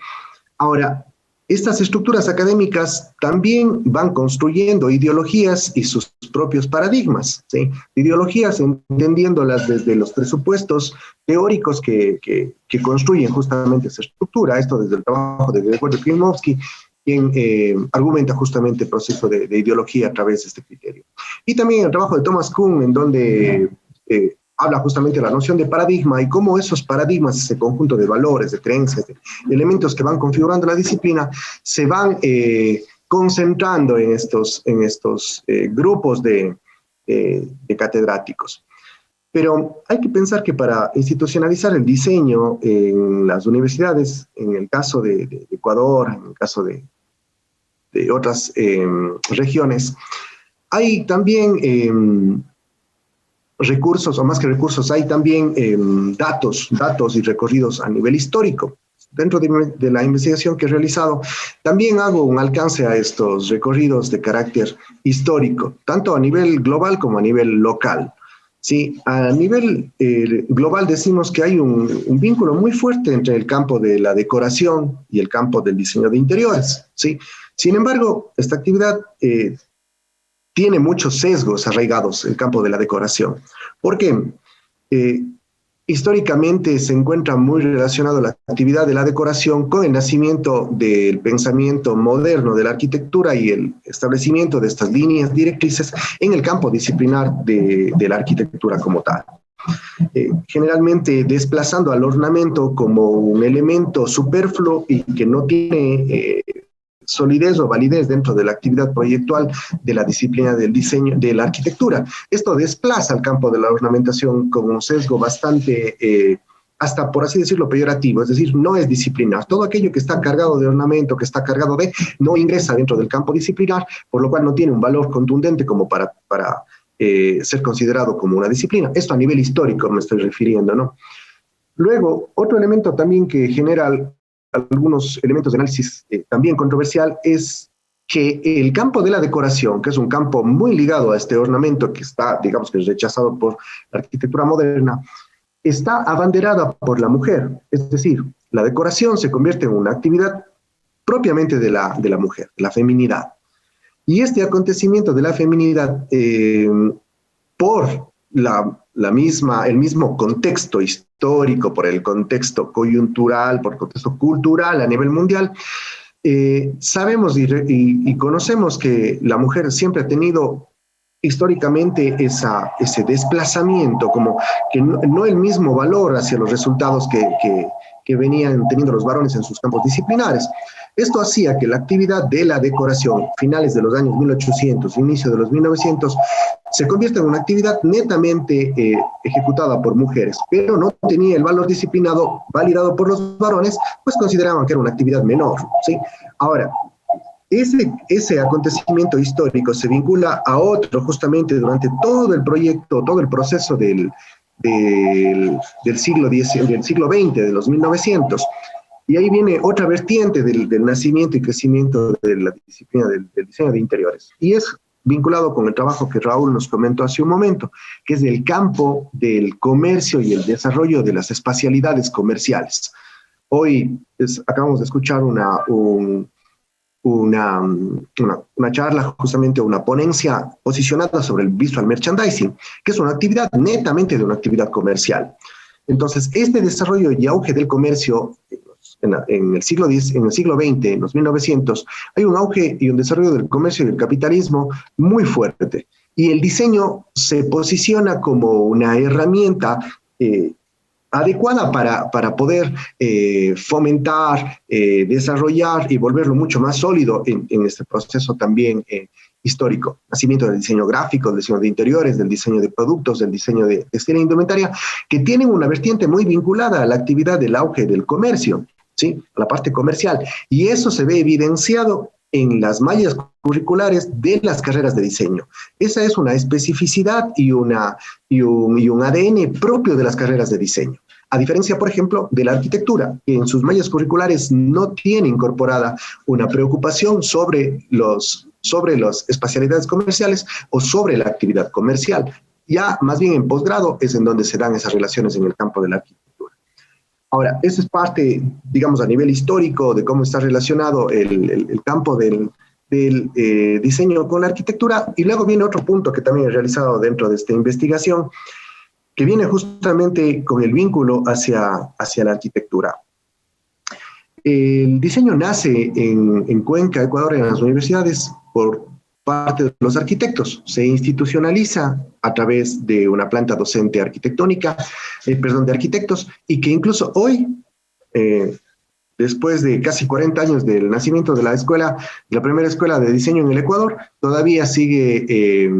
Ahora, estas estructuras académicas también van construyendo ideologías y sus propios paradigmas, ¿sí? Ideologías entendiéndolas desde los presupuestos teóricos que construyen justamente esa estructura, esto desde el trabajo de Gregorio Klimovsky, quien argumenta justamente el proceso de ideología a través de este criterio. Y también el trabajo de Thomas Kuhn, en donde habla justamente de la noción de paradigma y cómo esos paradigmas, ese conjunto de valores, de creencias, de elementos que van configurando la disciplina, se van concentrando en estos grupos de catedráticos. Pero hay que pensar que para institucionalizar el diseño en las universidades, en el caso de Ecuador, en el caso de otras regiones, hay también recursos, o más que recursos, hay también datos y recorridos a nivel histórico. Dentro de la investigación que he realizado, también hago un alcance a estos recorridos de carácter histórico, tanto a nivel global como a nivel local. Sí, a nivel global decimos que hay un vínculo muy fuerte entre el campo de la decoración y el campo del diseño de interiores. ¿Sí? Sin embargo, esta actividad tiene muchos sesgos arraigados en el campo de la decoración. ¿Por qué? Históricamente se encuentra muy relacionado la actividad de la decoración con el nacimiento del pensamiento moderno de la arquitectura y el establecimiento de estas líneas directrices en el campo disciplinar de la arquitectura como tal. Generalmente desplazando al ornamento como un elemento superfluo y que no tiene solidez o validez dentro de la actividad proyectual de la disciplina del diseño, de la arquitectura. Esto desplaza al campo de la ornamentación con un sesgo bastante, hasta por así decirlo, peyorativo, es decir, no es disciplinar. Todo aquello que está cargado de ornamento, que está cargado de, no ingresa dentro del campo disciplinar, por lo cual no tiene un valor contundente como para ser considerado como una disciplina. Esto a nivel histórico me estoy refiriendo, ¿no? Luego, otro elemento también que genera algunos elementos de análisis también controversial es que el campo de la decoración, que es un campo muy ligado a este ornamento que está, digamos que es rechazado por la arquitectura moderna, está abanderada por la mujer. Es decir, la decoración se convierte en una actividad propiamente de la mujer, de la feminidad. Y este acontecimiento de la feminidad, por el mismo contexto histórico, por el contexto coyuntural, por el contexto cultural a nivel mundial, sabemos y conocemos que la mujer siempre ha tenido históricamente ese desplazamiento, como que no el mismo valor hacia los resultados que venían teniendo los varones en sus campos disciplinares. Esto hacía que la actividad de la decoración, finales de los años 1800, inicio de los 1900, se convierta en una actividad netamente ejecutada por mujeres, pero no tenía el valor disciplinado validado por los varones, pues consideraban que era una actividad menor, ¿sí? Ahora, ese acontecimiento histórico se vincula a otro justamente durante todo el proyecto, todo el proceso del siglo XX, de los 1900. Y ahí viene otra vertiente del nacimiento y crecimiento de la disciplina del diseño de interiores. Y es vinculado con el trabajo que Raúl nos comentó hace un momento, que es del campo del comercio y el desarrollo de las espacialidades comerciales. Hoy acabamos de escuchar una charla, justamente una ponencia posicionada sobre el visual merchandising, que es una actividad netamente de una actividad comercial. Entonces, este desarrollo y auge del comercio en el siglo XX, en los 1900, hay un auge y un desarrollo del comercio y del capitalismo muy fuerte. Y el diseño se posiciona como una herramienta adecuada para poder fomentar, desarrollar y volverlo mucho más sólido en este proceso también histórico. Nacimiento del diseño gráfico, del diseño de interiores, del diseño de productos, del diseño de textil e indumentaria, que tienen una vertiente muy vinculada a la actividad del auge del comercio, ¿sí? A la parte comercial. Y eso se ve evidenciado en las mallas curriculares de las carreras de diseño. Esa es una especificidad y un ADN propio de las carreras de diseño. A diferencia, por ejemplo, de la arquitectura, que en sus mallas curriculares no tiene incorporada una preocupación sobre las espacialidades comerciales o sobre la actividad comercial. Ya más bien en posgrado es en donde se dan esas relaciones en el campo de la arquitectura. Ahora, eso es parte, digamos, a nivel histórico de cómo está relacionado el campo del diseño con la arquitectura. Y luego viene otro punto que también he realizado dentro de esta investigación, que viene justamente con el vínculo hacia la arquitectura. El diseño nace en Cuenca, Ecuador, en las universidades por parte de los arquitectos. Se institucionaliza a través de una planta docente arquitectónica, de arquitectos, y que incluso hoy después de casi 40 años del nacimiento de la primera escuela de diseño en el Ecuador, todavía sigue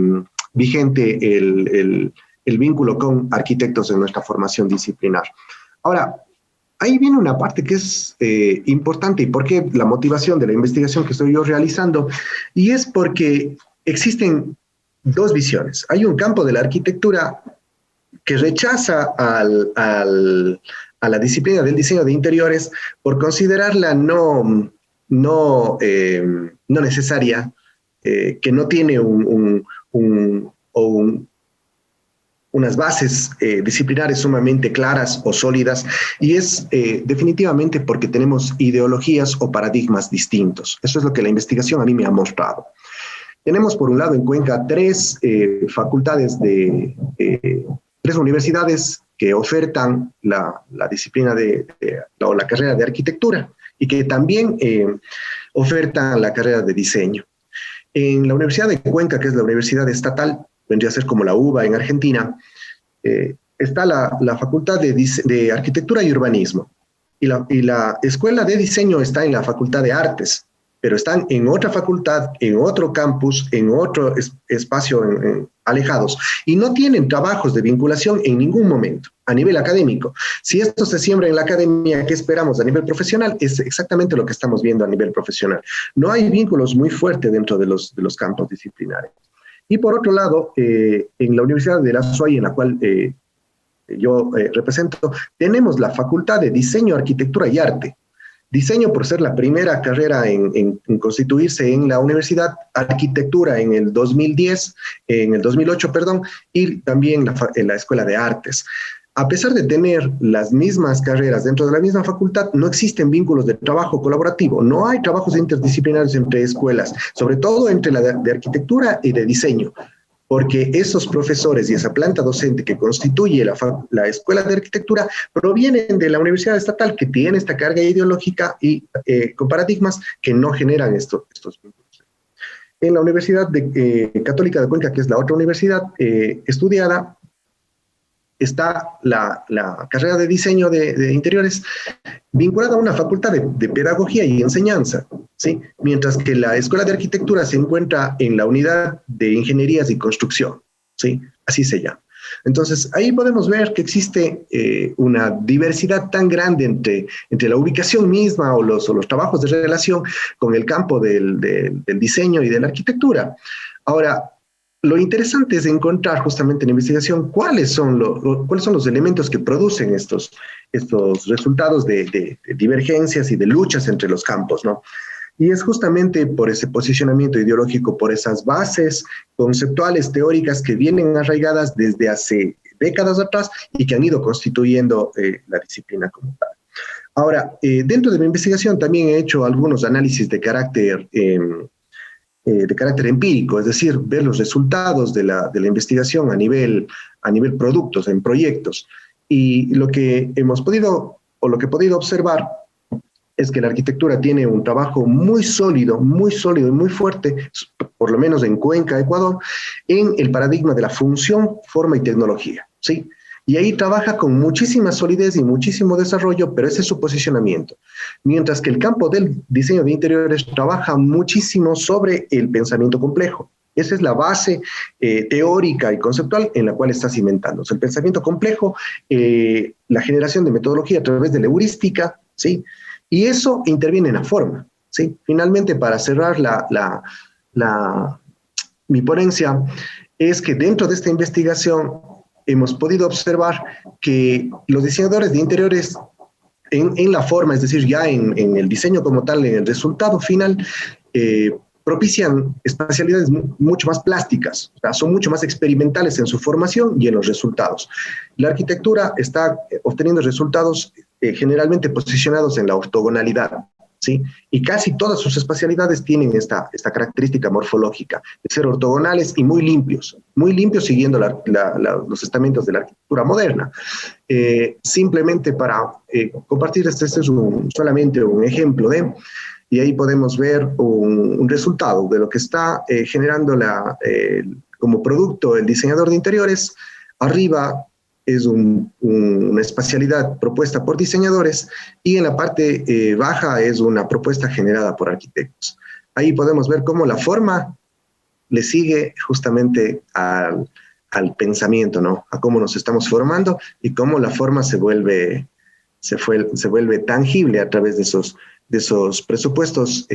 vigente el vínculo con arquitectos en nuestra formación disciplinar. Ahora, ahí viene una parte que es importante y por qué la motivación de la investigación que estoy yo realizando, y es porque existen dos visiones. Hay un campo de la arquitectura que rechaza a la disciplina del diseño de interiores por considerarla no necesaria, que no tiene unas bases disciplinares sumamente claras o sólidas, y es definitivamente porque tenemos ideologías o paradigmas distintos. Eso es lo que la investigación a mí me ha mostrado. Tenemos por un lado en Cuenca tres facultades tres universidades que ofertan la disciplina o la carrera de arquitectura y que también ofertan la carrera de diseño. En la Universidad de Cuenca, que es la universidad estatal, vendría a ser como la UBA en Argentina, está la Facultad de Arquitectura y Urbanismo, y la Escuela de Diseño está en la Facultad de Artes, pero están en otra facultad, en otro campus, en otro espacio alejados, y no tienen trabajos de vinculación en ningún momento a nivel académico. Si esto se siembra en la academia, ¿qué esperamos a nivel profesional? Es exactamente lo que estamos viendo a nivel profesional. No hay vínculos muy fuertes dentro de los campos disciplinares. Y por otro lado, en la Universidad de la SUAY, en la cual yo represento, tenemos la Facultad de Diseño, Arquitectura y Arte. Diseño por ser la primera carrera en constituirse en la universidad, arquitectura en el 2008, y también en la Escuela de Artes. A pesar de tener las mismas carreras dentro de la misma facultad, no existen vínculos de trabajo colaborativo, no hay trabajos interdisciplinarios entre escuelas, sobre todo entre la de arquitectura y de diseño, porque esos profesores y esa planta docente que constituye la Escuela de Arquitectura provienen de la Universidad Estatal, que tiene esta carga ideológica y con paradigmas que no generan estos vínculos. En la Universidad Católica de Cuenca, que es la otra universidad estudiada, está la carrera de diseño de interiores vinculada a una facultad de pedagogía y enseñanza, ¿sí? Mientras que la Escuela de Arquitectura se encuentra en la unidad de ingenierías y construcción, ¿sí? Así se llama. Entonces, ahí podemos ver que existe una diversidad tan grande entre la ubicación misma o los trabajos de relación con el campo del diseño y de la arquitectura. Ahora, lo interesante es encontrar justamente en la investigación cuáles son los elementos que producen estos resultados de divergencias y de luchas entre los campos, ¿no? Y es justamente por ese posicionamiento ideológico, por esas bases conceptuales, teóricas que vienen arraigadas desde hace décadas atrás y que han ido constituyendo la disciplina como tal. Ahora, dentro de mi investigación también he hecho algunos análisis de carácter empírico, es decir, ver los resultados de la investigación a nivel productos, en proyectos. Y lo que hemos podido, o lo que he podido observar, es que la arquitectura tiene un trabajo muy sólido y muy fuerte, por lo menos en Cuenca, Ecuador, en el paradigma de la función, forma y tecnología, ¿sí? Y ahí trabaja con muchísima solidez y muchísimo desarrollo, pero ese es su posicionamiento. Mientras que el campo del diseño de interiores trabaja muchísimo sobre el pensamiento complejo. Esa es la base teórica y conceptual en la cual está cimentándose. El pensamiento complejo, la generación de metodología a través de la heurística, ¿sí? Y eso interviene en la forma, ¿sí? Finalmente, para cerrar mi ponencia, es que dentro de esta investigación hemos podido observar que los diseñadores de interiores en la forma, es decir, ya en el diseño como tal, en el resultado final, propician espacialidades mucho más plásticas, o sea, son mucho más experimentales en su formación y en los resultados. La arquitectura está obteniendo resultados generalmente posicionados en la ortogonalidad, ¿sí? Y casi todas sus espacialidades tienen esta característica morfológica, de ser ortogonales y muy limpios siguiendo los estamentos de la arquitectura moderna. Simplemente para compartir, este es solamente un ejemplo y ahí podemos ver un resultado de lo que está generando como producto el diseñador de interiores. Arriba es una espacialidad propuesta por diseñadores y en la parte baja es una propuesta generada por arquitectos. Ahí podemos ver cómo la forma le sigue justamente al pensamiento, ¿no? A cómo nos estamos formando y cómo la forma se vuelve tangible a través de esos presupuestos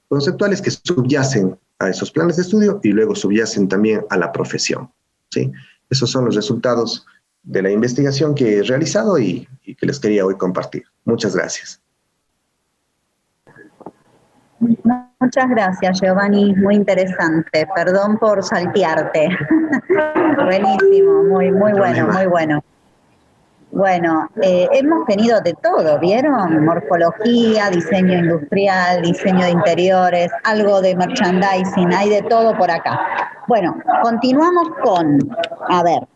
conceptuales que subyacen a esos planes de estudio y luego subyacen también a la profesión, ¿sí? Esos son los resultados de la investigación que he realizado y que les quería hoy compartir. Muchas gracias. Muchas gracias, Giovanni, muy interesante. Perdón por saltearte. Buenísimo, muy bueno, muy bueno. Bueno, hemos tenido de todo, ¿vieron? Morfología, diseño industrial, diseño de interiores, algo de merchandising, hay de todo por acá. Bueno, continuamos con, a ver,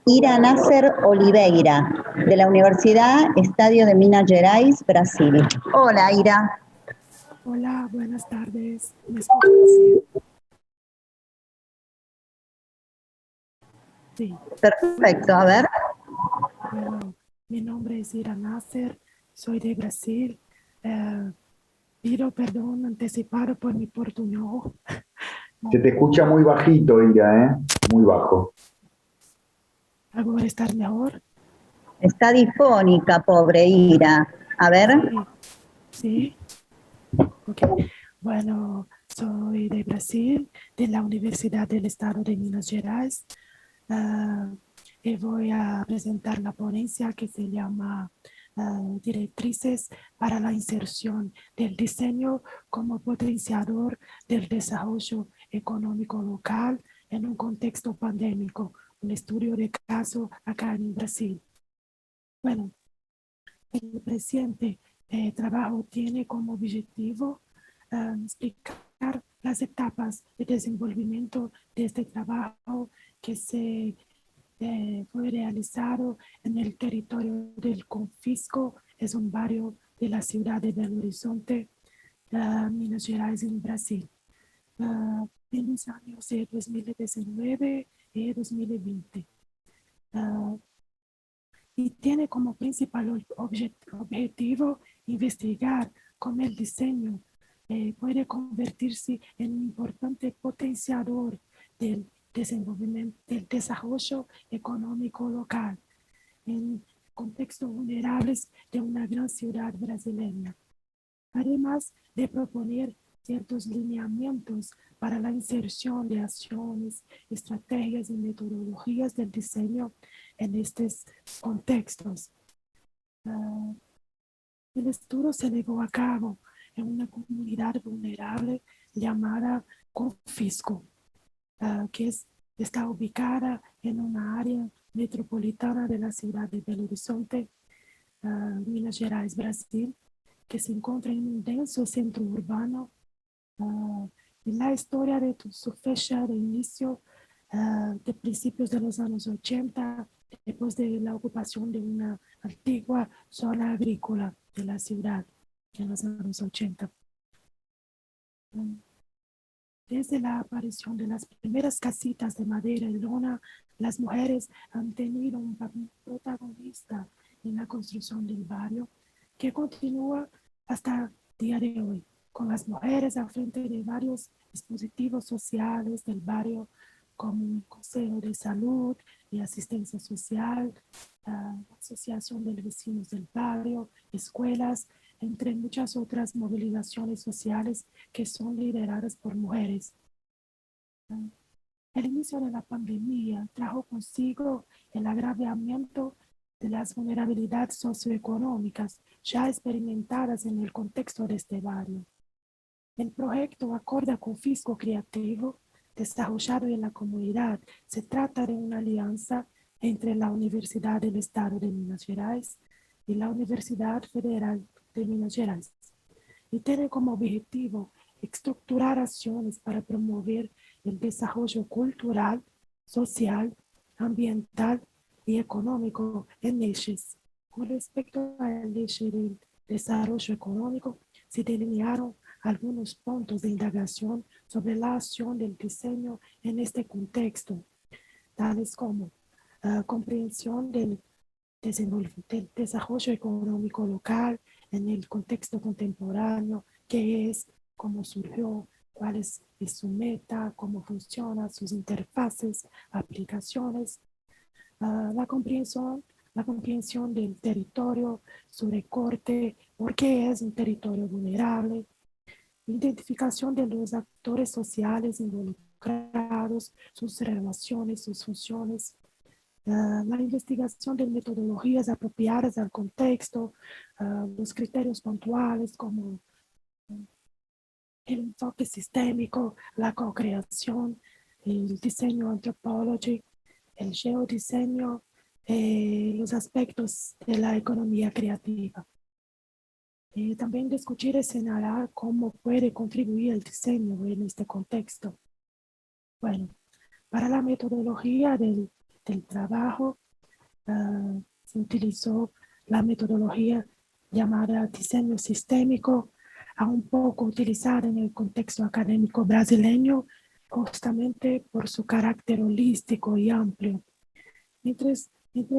Ira Nasser Oliveira, de la Universidad Estádio de Minas Gerais, Brasil. Hola, Ira. Hola, buenas tardes. ¿Me escuchas? Sí. Perfecto, a ver. Bueno, mi nombre es Ira Nasser, soy de Brasil. Pido perdón anticipado por mi portuñol. Se te escucha muy bajito, Ira, ¿eh? Muy bajo. ¿Ahora está mejor? Está difónica, pobre Ira. A ver. Sí. Ok. Bueno, soy de Brasil, de la Universidad del Estado de Minas Gerais. Y voy a presentar la ponencia que se llama Directrices para la inserción del diseño como potenciador del desarrollo económico local en un contexto pandémico, un estudio de caso acá en Brasil. Bueno, el presente trabajo tiene como objetivo explicar las etapas de desenvolvimiento de este trabajo que fue realizado en el territorio del Confisco, es un barrio de la ciudad de Belo Horizonte, Minas Gerais, en Brasil, en los años de 2019 y 2020. Y tiene como principal objetivo investigar cómo el diseño puede convertirse en un importante potenciador del desarrollo económico local en contextos vulnerables de una gran ciudad brasileña. Además de proponer ciertos lineamientos para la inserción de acciones, estrategias y metodologías del diseño en estos contextos. El estudio se llevó a cabo en una comunidad vulnerable llamada Confisco, que está ubicada en una área metropolitana de la ciudad de Belo Horizonte, Minas Gerais, Brasil, que se encuentra en un denso centro urbano. Y la historia de su fecha de inicio de principios de los años 80, después de la ocupación de una antigua zona agrícola de la ciudad en los años 80. Desde la aparición de las primeras casitas de madera y lona, las mujeres han tenido un papel protagonista en la construcción del barrio, que continúa hasta el día de hoy, con las mujeres al frente de varios dispositivos sociales del barrio, como el Consejo de Salud y Asistencia Social, la Asociación de Vecinos del Barrio, escuelas, entre muchas otras movilizaciones sociales que son lideradas por mujeres. El inicio de la pandemia trajo consigo el agravamiento de las vulnerabilidades socioeconómicas ya experimentadas en el contexto de este barrio. El proyecto Acorda Confisco Creativo, desarrollado en la comunidad, se trata de una alianza entre la Universidad del Estado de Minas Gerais y la Universidad Federal de Minas Gerais, y tiene como objetivo estructurar acciones para promover el desarrollo cultural, social, ambiental y económico en ejes. Con respecto al eje del desarrollo económico, se delinearon algunos puntos de indagación sobre la acción del diseño en este contexto, tales como comprensión del desarrollo económico local en el contexto contemporáneo, qué es, cómo surgió, cuál es su meta, cómo funcionan sus interfaces, aplicaciones, la comprensión del territorio, su recorte, por qué es un territorio vulnerable, identificación de los actores sociales involucrados, sus relaciones, sus funciones, la investigación de metodologías apropiadas al contexto, los criterios puntuales como el enfoque sistémico, la co-creación, el diseño antropológico, el geodiseño, los aspectos de la economía creativa. También discutir y señalar cómo puede contribuir el diseño en este contexto. Bueno, para la metodología del trabajo, se utilizó la metodología llamada diseño sistémico, un poco utilizada en el contexto académico brasileño, justamente por su carácter holístico y amplio. Entre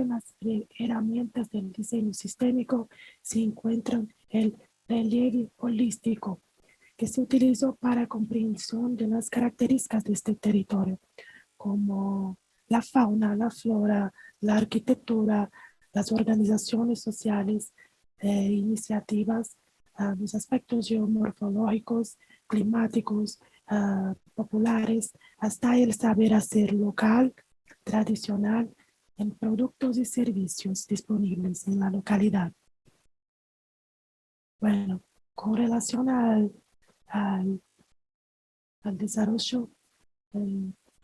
las herramientas del diseño sistémico se encuentran el relieve holístico, que se utilizó para comprensión de las características de este territorio, como la fauna, la flora, la arquitectura, las organizaciones sociales, iniciativas, los aspectos geomorfológicos, climáticos, populares, hasta el saber hacer local, tradicional, en productos y servicios disponibles en la localidad. Bueno, con relación al desarrollo,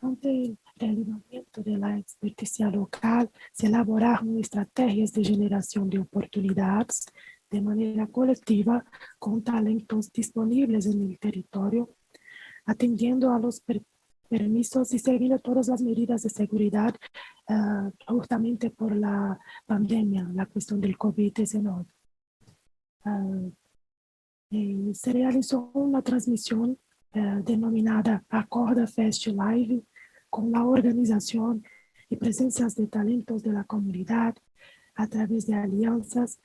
ante el relevamiento de la experticia local, se elaboraron estrategias de generación de oportunidades de manera colectiva con talentos disponibles en el territorio, atendiendo a los permisos y siguiendo todas las medidas de seguridad justamente por la pandemia, la cuestión del COVID-19. Se realizó una transmisión denominada Acorda Fest Live, con la organización y presencias de talentos de la comunidad a través de alianzas,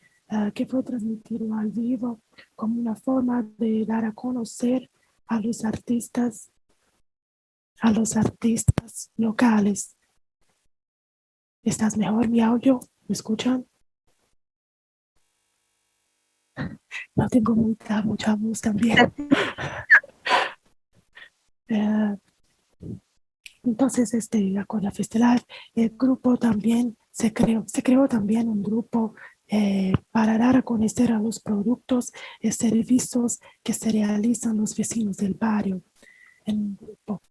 que fue transmitido al vivo como una forma de dar a conocer a los artistas locales. ¿Estás mejor mi audio? ¿Me escuchan? No tengo mucha voz también. Entonces, Acorda Festival, el grupo también se creó también un grupo para dar a conocer a los productos y servicios que se realizan los vecinos del barrio en un grupo.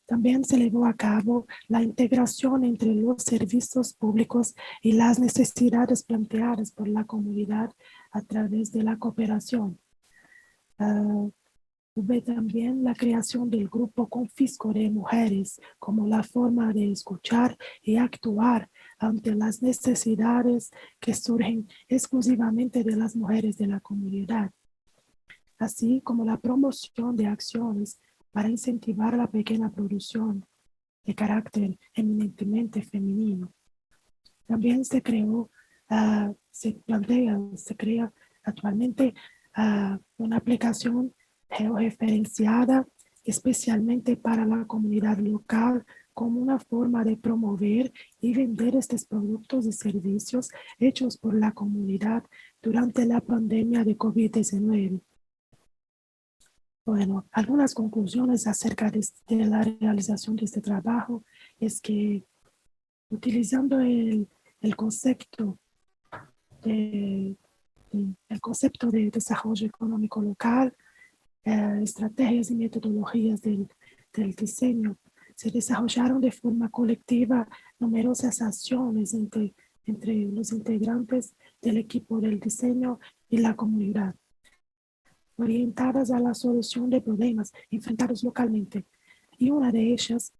También se llevó a cabo la integración entre los servicios públicos y las necesidades planteadas por la comunidad a través de la cooperación. Hubo también la creación del grupo Confisco de Mujeres como la forma de escuchar y actuar ante las necesidades que surgen exclusivamente de las mujeres de la comunidad, así como la promoción de acciones para incentivar la pequeña producción de carácter eminentemente femenino. También se crea actualmente una aplicación georreferenciada especialmente para la comunidad local como una forma de promover y vender estos productos y servicios hechos por la comunidad durante la pandemia de COVID-19. Bueno, algunas conclusiones acerca de la realización de este trabajo es que utilizando el concepto de desarrollo económico local, estrategias y metodologías del diseño, se desarrollaron de forma colectiva numerosas acciones entre los integrantes del equipo del diseño y la comunidad, orientadas a la solución de problemas enfrentados localmente. Y una de ellas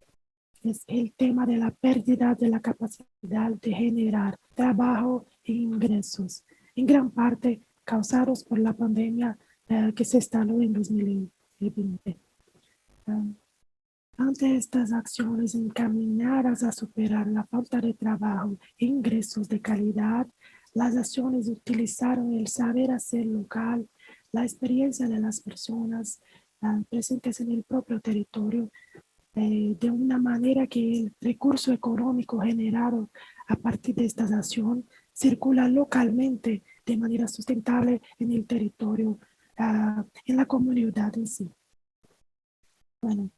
es el tema de la pérdida de la capacidad de generar trabajo e ingresos, en gran parte causados por la pandemia que se instaló en 2020. Ante estas acciones encaminadas a superar la falta de trabajo e ingresos de calidad, las acciones utilizaron el saber hacer local, la experiencia de las personas presentes en el propio territorio, de una manera que el recurso económico generado a partir de esta acción circula localmente de manera sustentable en el territorio, en la comunidad en sí. Bueno,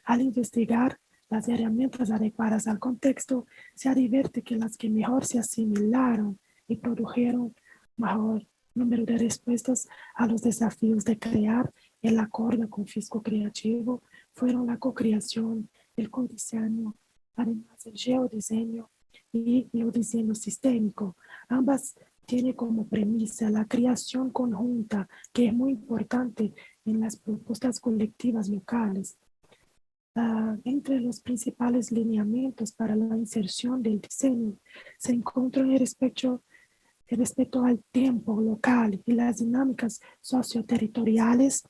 al investigar las herramientas adecuadas al contexto, se advierte que las que mejor se asimilaron y produjeron mayor número de respuestas a los desafíos de crear el acorde con fisco creativo fueron la co-creación, el codiseño, además el geodiseño y el diseño sistémico. Ambas tienen como premisa la creación conjunta, que es muy importante en las propuestas colectivas locales. Entre los principales lineamientos para la inserción del diseño se encuentran el respeto al tiempo local y las dinámicas socioterritoriales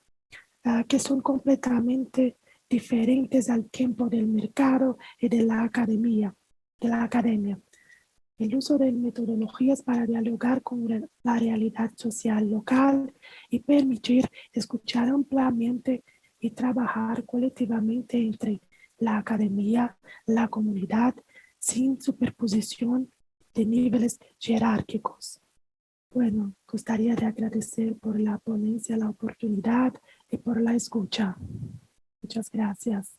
que son completamente diferentes al tiempo del mercado y de la academia. El uso de metodologías para dialogar con la realidad social local y permitir escuchar ampliamente y trabajar colectivamente entre la academia, la comunidad, sin superposición de niveles jerárquicos. Bueno, gustaría de agradecer por la ponencia, la oportunidad y por la escucha. Muchas gracias.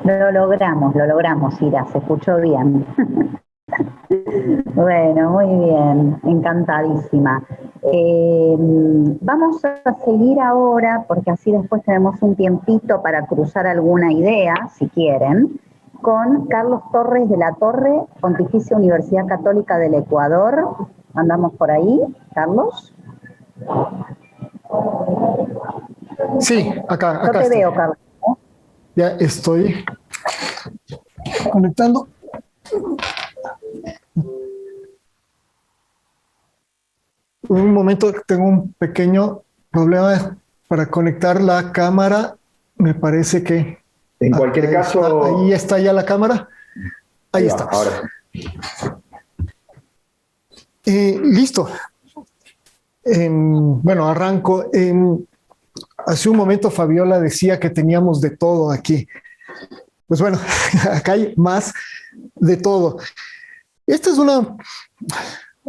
Lo logramos, Ira, se escuchó bien. Bueno, muy bien, encantadísima. Vamos a seguir ahora, porque así después tenemos un tiempito para cruzar alguna idea, si quieren, con Carlos Torres de la Torre, Pontificia Universidad Católica del Ecuador. Andamos por ahí, Carlos. Sí, acá. Yo te veo, Carlos. Ya estoy conectando. Un momento, tengo un pequeño problema para conectar la cámara. Me parece que... En cualquier caso... Ahí está ya la cámara. Ahí está. Ahora. Listo. Bueno, arranco. Hace un momento Fabiola decía que teníamos de todo aquí. Pues bueno, acá hay más de todo. Esta es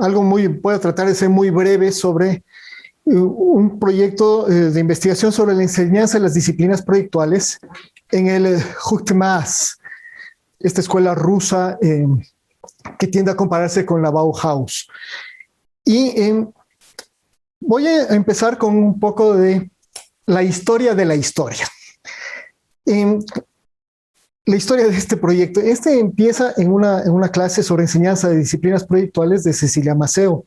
voy a tratar de ser muy breve sobre un proyecto de investigación sobre la enseñanza de las disciplinas proyectuales en el HUCTMAS, esta escuela rusa que tiende a compararse con la Bauhaus. Y voy a empezar con un poco de la historia de la historia. La historia de este proyecto. Empieza en una clase sobre enseñanza de disciplinas proyectuales de Cecilia Maceo,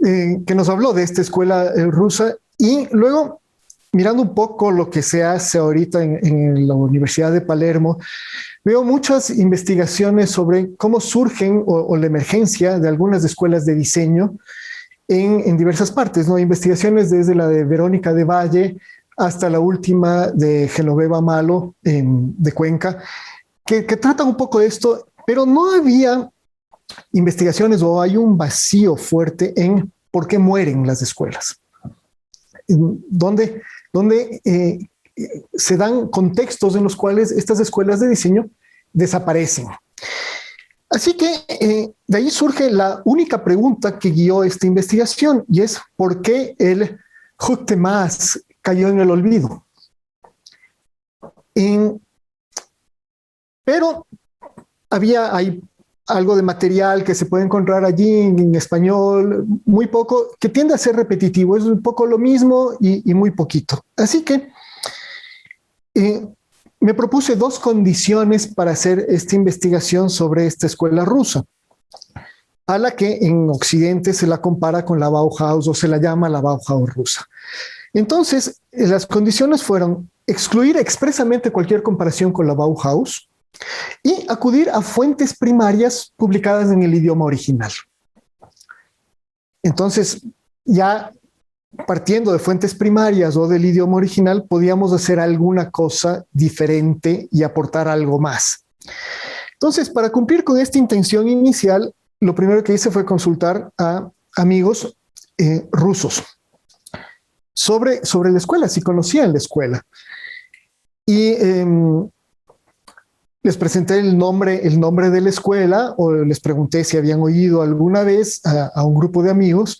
que nos habló de esta escuela rusa, y luego, mirando un poco lo que se hace ahorita en la Universidad de Palermo, veo muchas investigaciones sobre cómo surgen o la emergencia de algunas escuelas de diseño en diversas partes, ¿no? Investigaciones desde la de Verónica de Valle hasta la última de Genoveva Malo de Cuenca, que tratan un poco de esto, pero no había investigaciones o hay un vacío fuerte en por qué mueren las escuelas. Donde se dan contextos en los cuales estas escuelas de diseño desaparecen. Así que de ahí surge la única pregunta que guió esta investigación, y es ¿por qué el HUCTMAS cayó en el olvido? Pero hay algo de material que se puede encontrar allí en español, muy poco, que tiende a ser repetitivo, es un poco lo mismo y muy poquito. Así que me propuse dos condiciones para hacer esta investigación sobre esta escuela rusa, a la que en Occidente se la compara con la Bauhaus o se la llama la Bauhaus rusa. Entonces, las condiciones fueron excluir expresamente cualquier comparación con la Bauhaus y acudir a fuentes primarias publicadas en el idioma original. Entonces, ya partiendo de fuentes primarias o del idioma original, podíamos hacer alguna cosa diferente y aportar algo más. Entonces, para cumplir con esta intención inicial, lo primero que hice fue consultar a amigos rusos sobre la escuela, si conocían la escuela. Y les presenté el nombre de la escuela, o les pregunté si habían oído alguna vez a un grupo de amigos,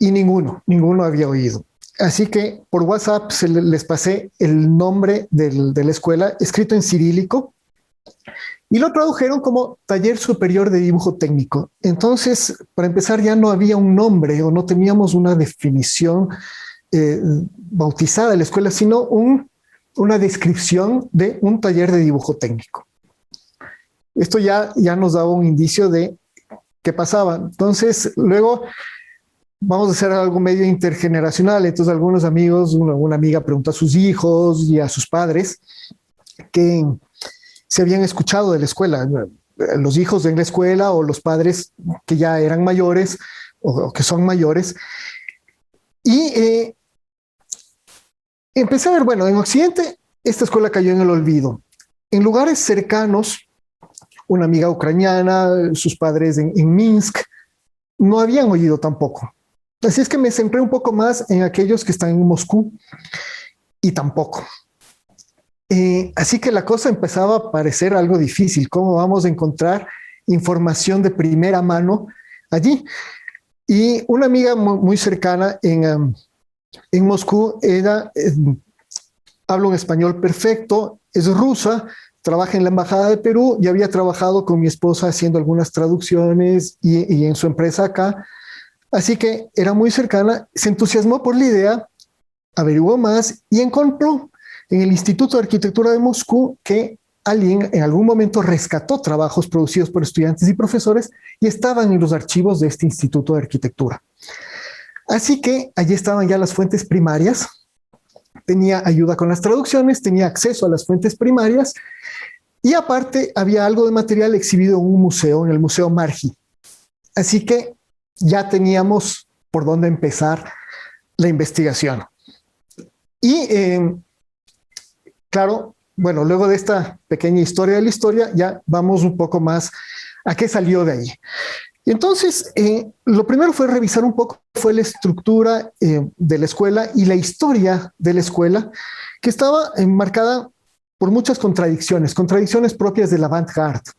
y ninguno había oído. Así que por WhatsApp les pasé el nombre de la escuela escrito en cirílico y lo tradujeron como Taller Superior de Dibujo Técnico. Entonces, para empezar, ya no había un nombre o no teníamos una definición bautizada de la escuela, sino una descripción de un taller de dibujo técnico. Esto ya nos daba un indicio de qué pasaba. Entonces, luego vamos a hacer algo medio intergeneracional. Entonces, algunos amigos, una amiga preguntó a sus hijos y a sus padres que se habían escuchado de la escuela, los hijos en la escuela o los padres que ya eran mayores o que son mayores. Y empecé a ver, bueno, en Occidente esta escuela cayó en el olvido. En lugares cercanos, una amiga ucraniana, sus padres en Minsk, no habían oído tampoco. Así es que me centré un poco más en aquellos que están en Moscú y tampoco. Así que la cosa empezaba a parecer algo difícil. ¿Cómo vamos a encontrar información de primera mano allí? Y una amiga muy cercana en Moscú, ella habla un español perfecto, es rusa, trabaja en la Embajada de Perú y había trabajado con mi esposa haciendo algunas traducciones y en su empresa acá. Así que era muy cercana, se entusiasmó por la idea, averiguó más y encontró en el Instituto de Arquitectura de Moscú que alguien en algún momento rescató trabajos producidos por estudiantes y profesores y estaban en los archivos de este Instituto de Arquitectura. Así que allí estaban ya las fuentes primarias, tenía ayuda con las traducciones, tenía acceso a las fuentes primarias y aparte había algo de material exhibido en un museo, en el Museo Margi. Así que ya teníamos por dónde empezar la investigación. Y claro, bueno, luego de esta pequeña historia de la historia, ya vamos un poco más a qué salió de ahí. Y entonces, lo primero fue revisar un poco fue la estructura de la escuela y la historia de la escuela, que estaba enmarcada por muchas contradicciones propias del avant-garde.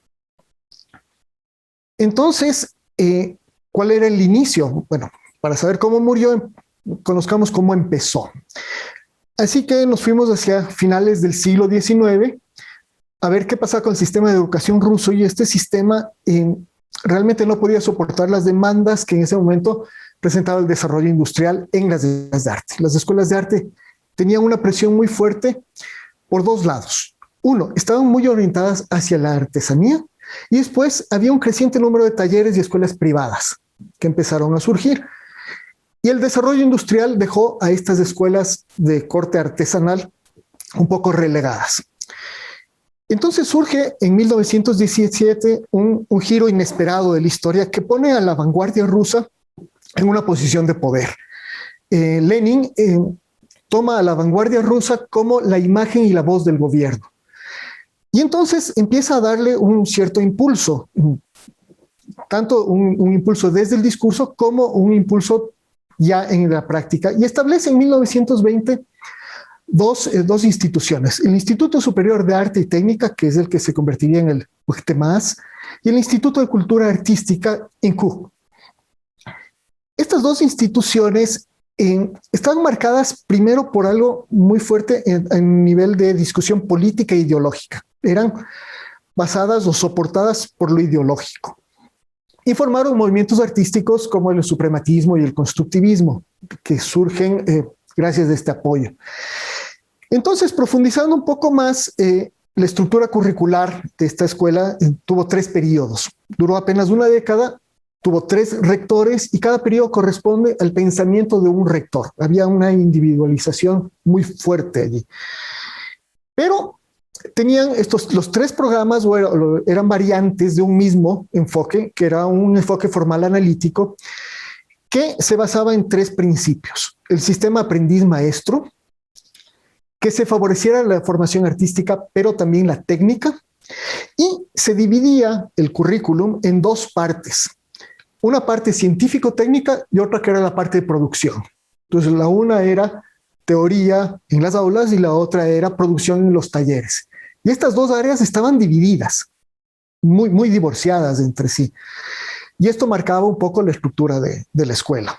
Entonces, ¿cuál era el inicio? Bueno, para saber cómo murió, conozcamos cómo empezó. Así que nos fuimos hacia finales del siglo XIX a ver qué pasaba con el sistema de educación ruso, y este sistema realmente no podía soportar las demandas que en ese momento presentaba el desarrollo industrial en las escuelas de arte. Las escuelas de arte tenían una presión muy fuerte por dos lados. Uno, estaban muy orientadas hacia la artesanía, y después había un creciente número de talleres y escuelas privadas que empezaron a surgir. Y el desarrollo industrial dejó a estas escuelas de corte artesanal un poco relegadas. Entonces surge en 1917 un giro inesperado de la historia que pone a la vanguardia rusa en una posición de poder. Lenin toma a la vanguardia rusa como la imagen y la voz del gobierno. Y entonces empieza a darle un cierto impulso, tanto un impulso desde el discurso como un impulso ya en la práctica, y establece en 1920 dos instituciones: el Instituto Superior de Arte y Técnica, que es el que se convertiría en el UGTMAS, y el Instituto de Cultura Artística, INCU. Estas dos instituciones están marcadas primero por algo muy fuerte en nivel de discusión política e ideológica. Eran basadas o soportadas por lo ideológico. Y formaron movimientos artísticos como el suprematismo y el constructivismo, que surgen gracias a este apoyo. Entonces, profundizando un poco más, la estructura curricular de esta escuela tuvo 3 periodos. Duró apenas una década, tuvo 3 rectores y cada periodo corresponde al pensamiento de un rector. Había una individualización muy fuerte allí. Pero tenían los 3 programas eran variantes de un mismo enfoque, que era un enfoque formal analítico, que se basaba en 3 principios. El sistema aprendiz-maestro, que se favoreciera la formación artística, pero también la técnica, y se dividía el currículum en 2 partes. Una parte científico-técnica y otra que era la parte de producción. Entonces, la una era teoría en las aulas y la otra era producción en los talleres. Y estas 2 áreas estaban divididas, muy divorciadas entre sí. Y esto marcaba un poco la estructura de la escuela.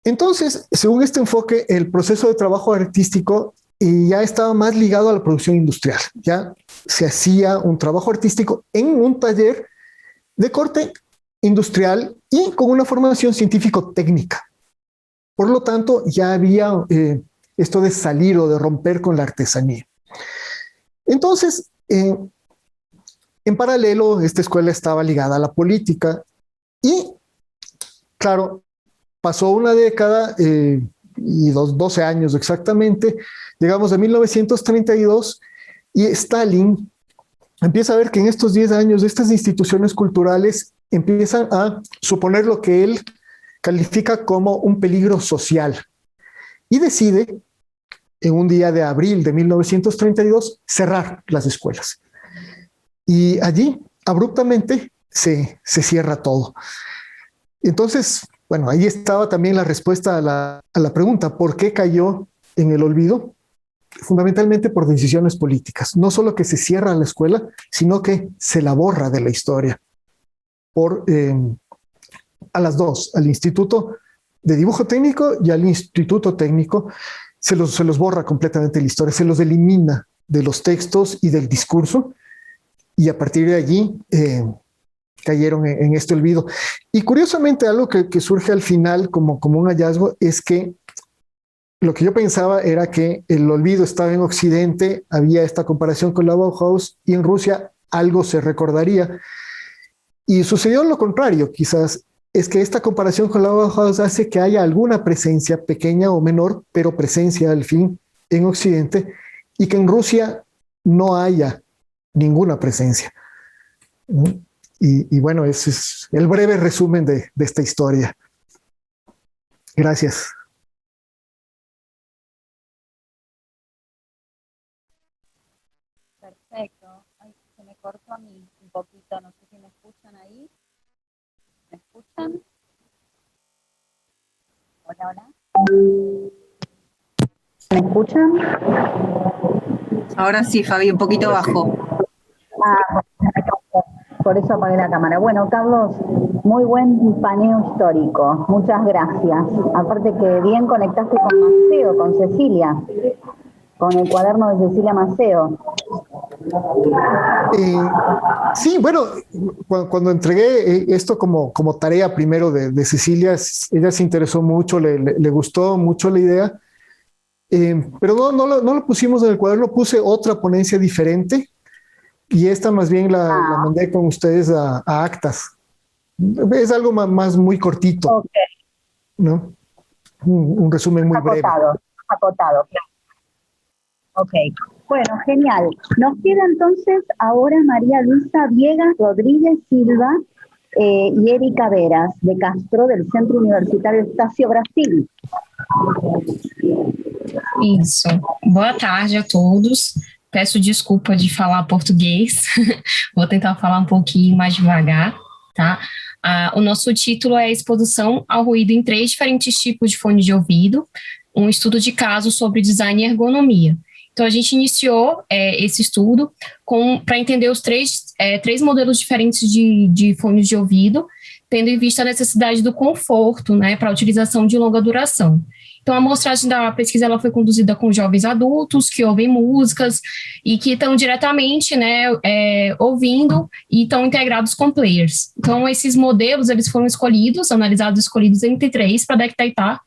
Entonces, según este enfoque, el proceso de trabajo artístico ya estaba más ligado a la producción industrial. Ya se hacía un trabajo artístico en un taller de corte industrial y con una formación científico-técnica. Por lo tanto, ya había esto de salir o de romper con la artesanía. Entonces, en paralelo, esta escuela estaba ligada a la política y, claro, pasó una década y 12 años exactamente, llegamos a 1932 y Stalin empieza a ver que en estos 10 años estas instituciones culturales empiezan a suponer lo que él califica como un peligro social y decide en un día de abril de 1932 cerrar las escuelas. Y allí, abruptamente, se cierra todo. Entonces, bueno, ahí estaba también la respuesta a la pregunta, ¿por qué cayó en el olvido? Fundamentalmente por decisiones políticas. No solo que se cierra la escuela, sino que se la borra de la historia. A las 2, al Instituto de Dibujo Técnico y al Instituto Técnico, se los borra completamente la historia, se los elimina de los textos y del discurso, y a partir de allí cayeron en este olvido. Y curiosamente, algo que surge al final como un hallazgo es que lo que yo pensaba era que el olvido estaba en Occidente, había esta comparación con la Bauhaus, y en Rusia algo se recordaría. Y sucedió lo contrario, quizás, es que esta comparación con la Bauhaus hace que haya alguna presencia, pequeña o menor, pero presencia al fin en Occidente, y que en Rusia no haya ninguna presencia. Y bueno, ese es el breve resumen de esta historia. Gracias. Perfecto. Ay, se me cortó a mí un poquito, no sé si me escuchan ahí. ¿Me escuchan? Hola, hola. ¿Me escuchan? Ahora sí, Fabi, un poquito bajo. Por eso apagué la cámara. Bueno, Carlos, muy buen paneo histórico. Muchas gracias. Aparte que bien conectaste con Maceo, con Cecilia, con el cuaderno de Cecilia Maceo. Sí, bueno, cuando entregué esto como tarea primero de Cecilia, ella se interesó mucho, le gustó mucho la idea, pero no lo pusimos en el cuaderno, puse otra ponencia diferente y esta más bien la mandé con ustedes a actas. Es algo más muy cortito, okay, ¿no? Un resumen muy breve. Acotado, claro. Ok, bueno, genial. Nos queda entonces ahora María Luisa Viegas Rodríguez Silva e Erika Veras, de Castro, del Centro Universitário Estácio Brasil. Isso. Boa tarde a todos. Peço desculpa de falar português. Vou tentar falar um pouquinho mais devagar, tá? O nosso título é Exposição ao Ruído em 3 diferentes tipos de fone de ouvido, um estudo de caso sobre design e ergonomia. Então, a gente iniciou esse estudo para entender os três modelos diferentes de fones de ouvido, tendo em vista a necessidade do conforto, né, para a utilização de longa duração. Então, a amostragem da pesquisa ela foi conduzida com jovens adultos que ouvem músicas e que estão diretamente, né, ouvindo e estão integrados com players. Então, esses modelos eles foram escolhidos entre 3 para detectar,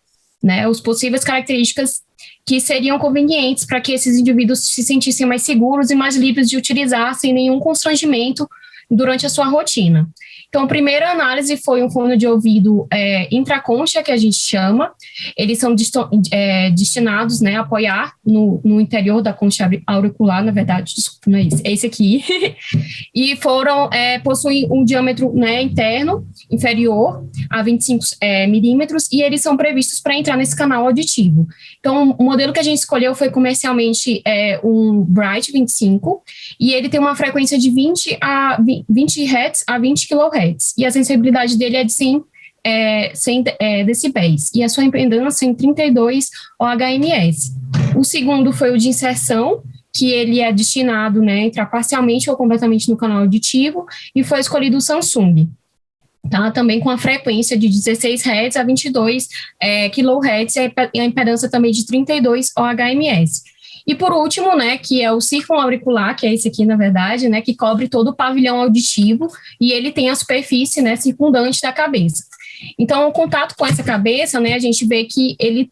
né, os possíveis características que seriam convenientes para que esses indivíduos se sentissem mais seguros e mais livres de utilizar sem nenhum constrangimento durante a sua rotina. Então, a primeira análise foi um fone de ouvido intraconcha, que a gente chama. Eles são destinados, né, a apoiar no interior da concha auricular, na verdade, desculpa, não é esse, é esse aqui. E possuem um diâmetro, né, interno, inferior a 25 milímetros, e eles são previstos para entrar nesse canal auditivo. Então, o modelo que a gente escolheu foi comercialmente um Bright 25, e ele tem uma frequência de 20 Hz a 20 kHz, e a sensibilidade dele é de 100 decibéis, e a sua impedância em 32 ohms. O segundo foi o de inserção, que ele é destinado, né, a entrar parcialmente ou completamente no canal auditivo, e foi escolhido o Samsung. Tá, também com a frequência de 16 Hz a 22 kHz, e a impedância também de 32 ohms. E por último, né, que é o circunlauricular, que é esse aqui, na verdade, né, que cobre todo o pavilhão auditivo, e ele tem a superfície, né, circundante da cabeça. Então, o contato com essa cabeça, né, a gente vê que ele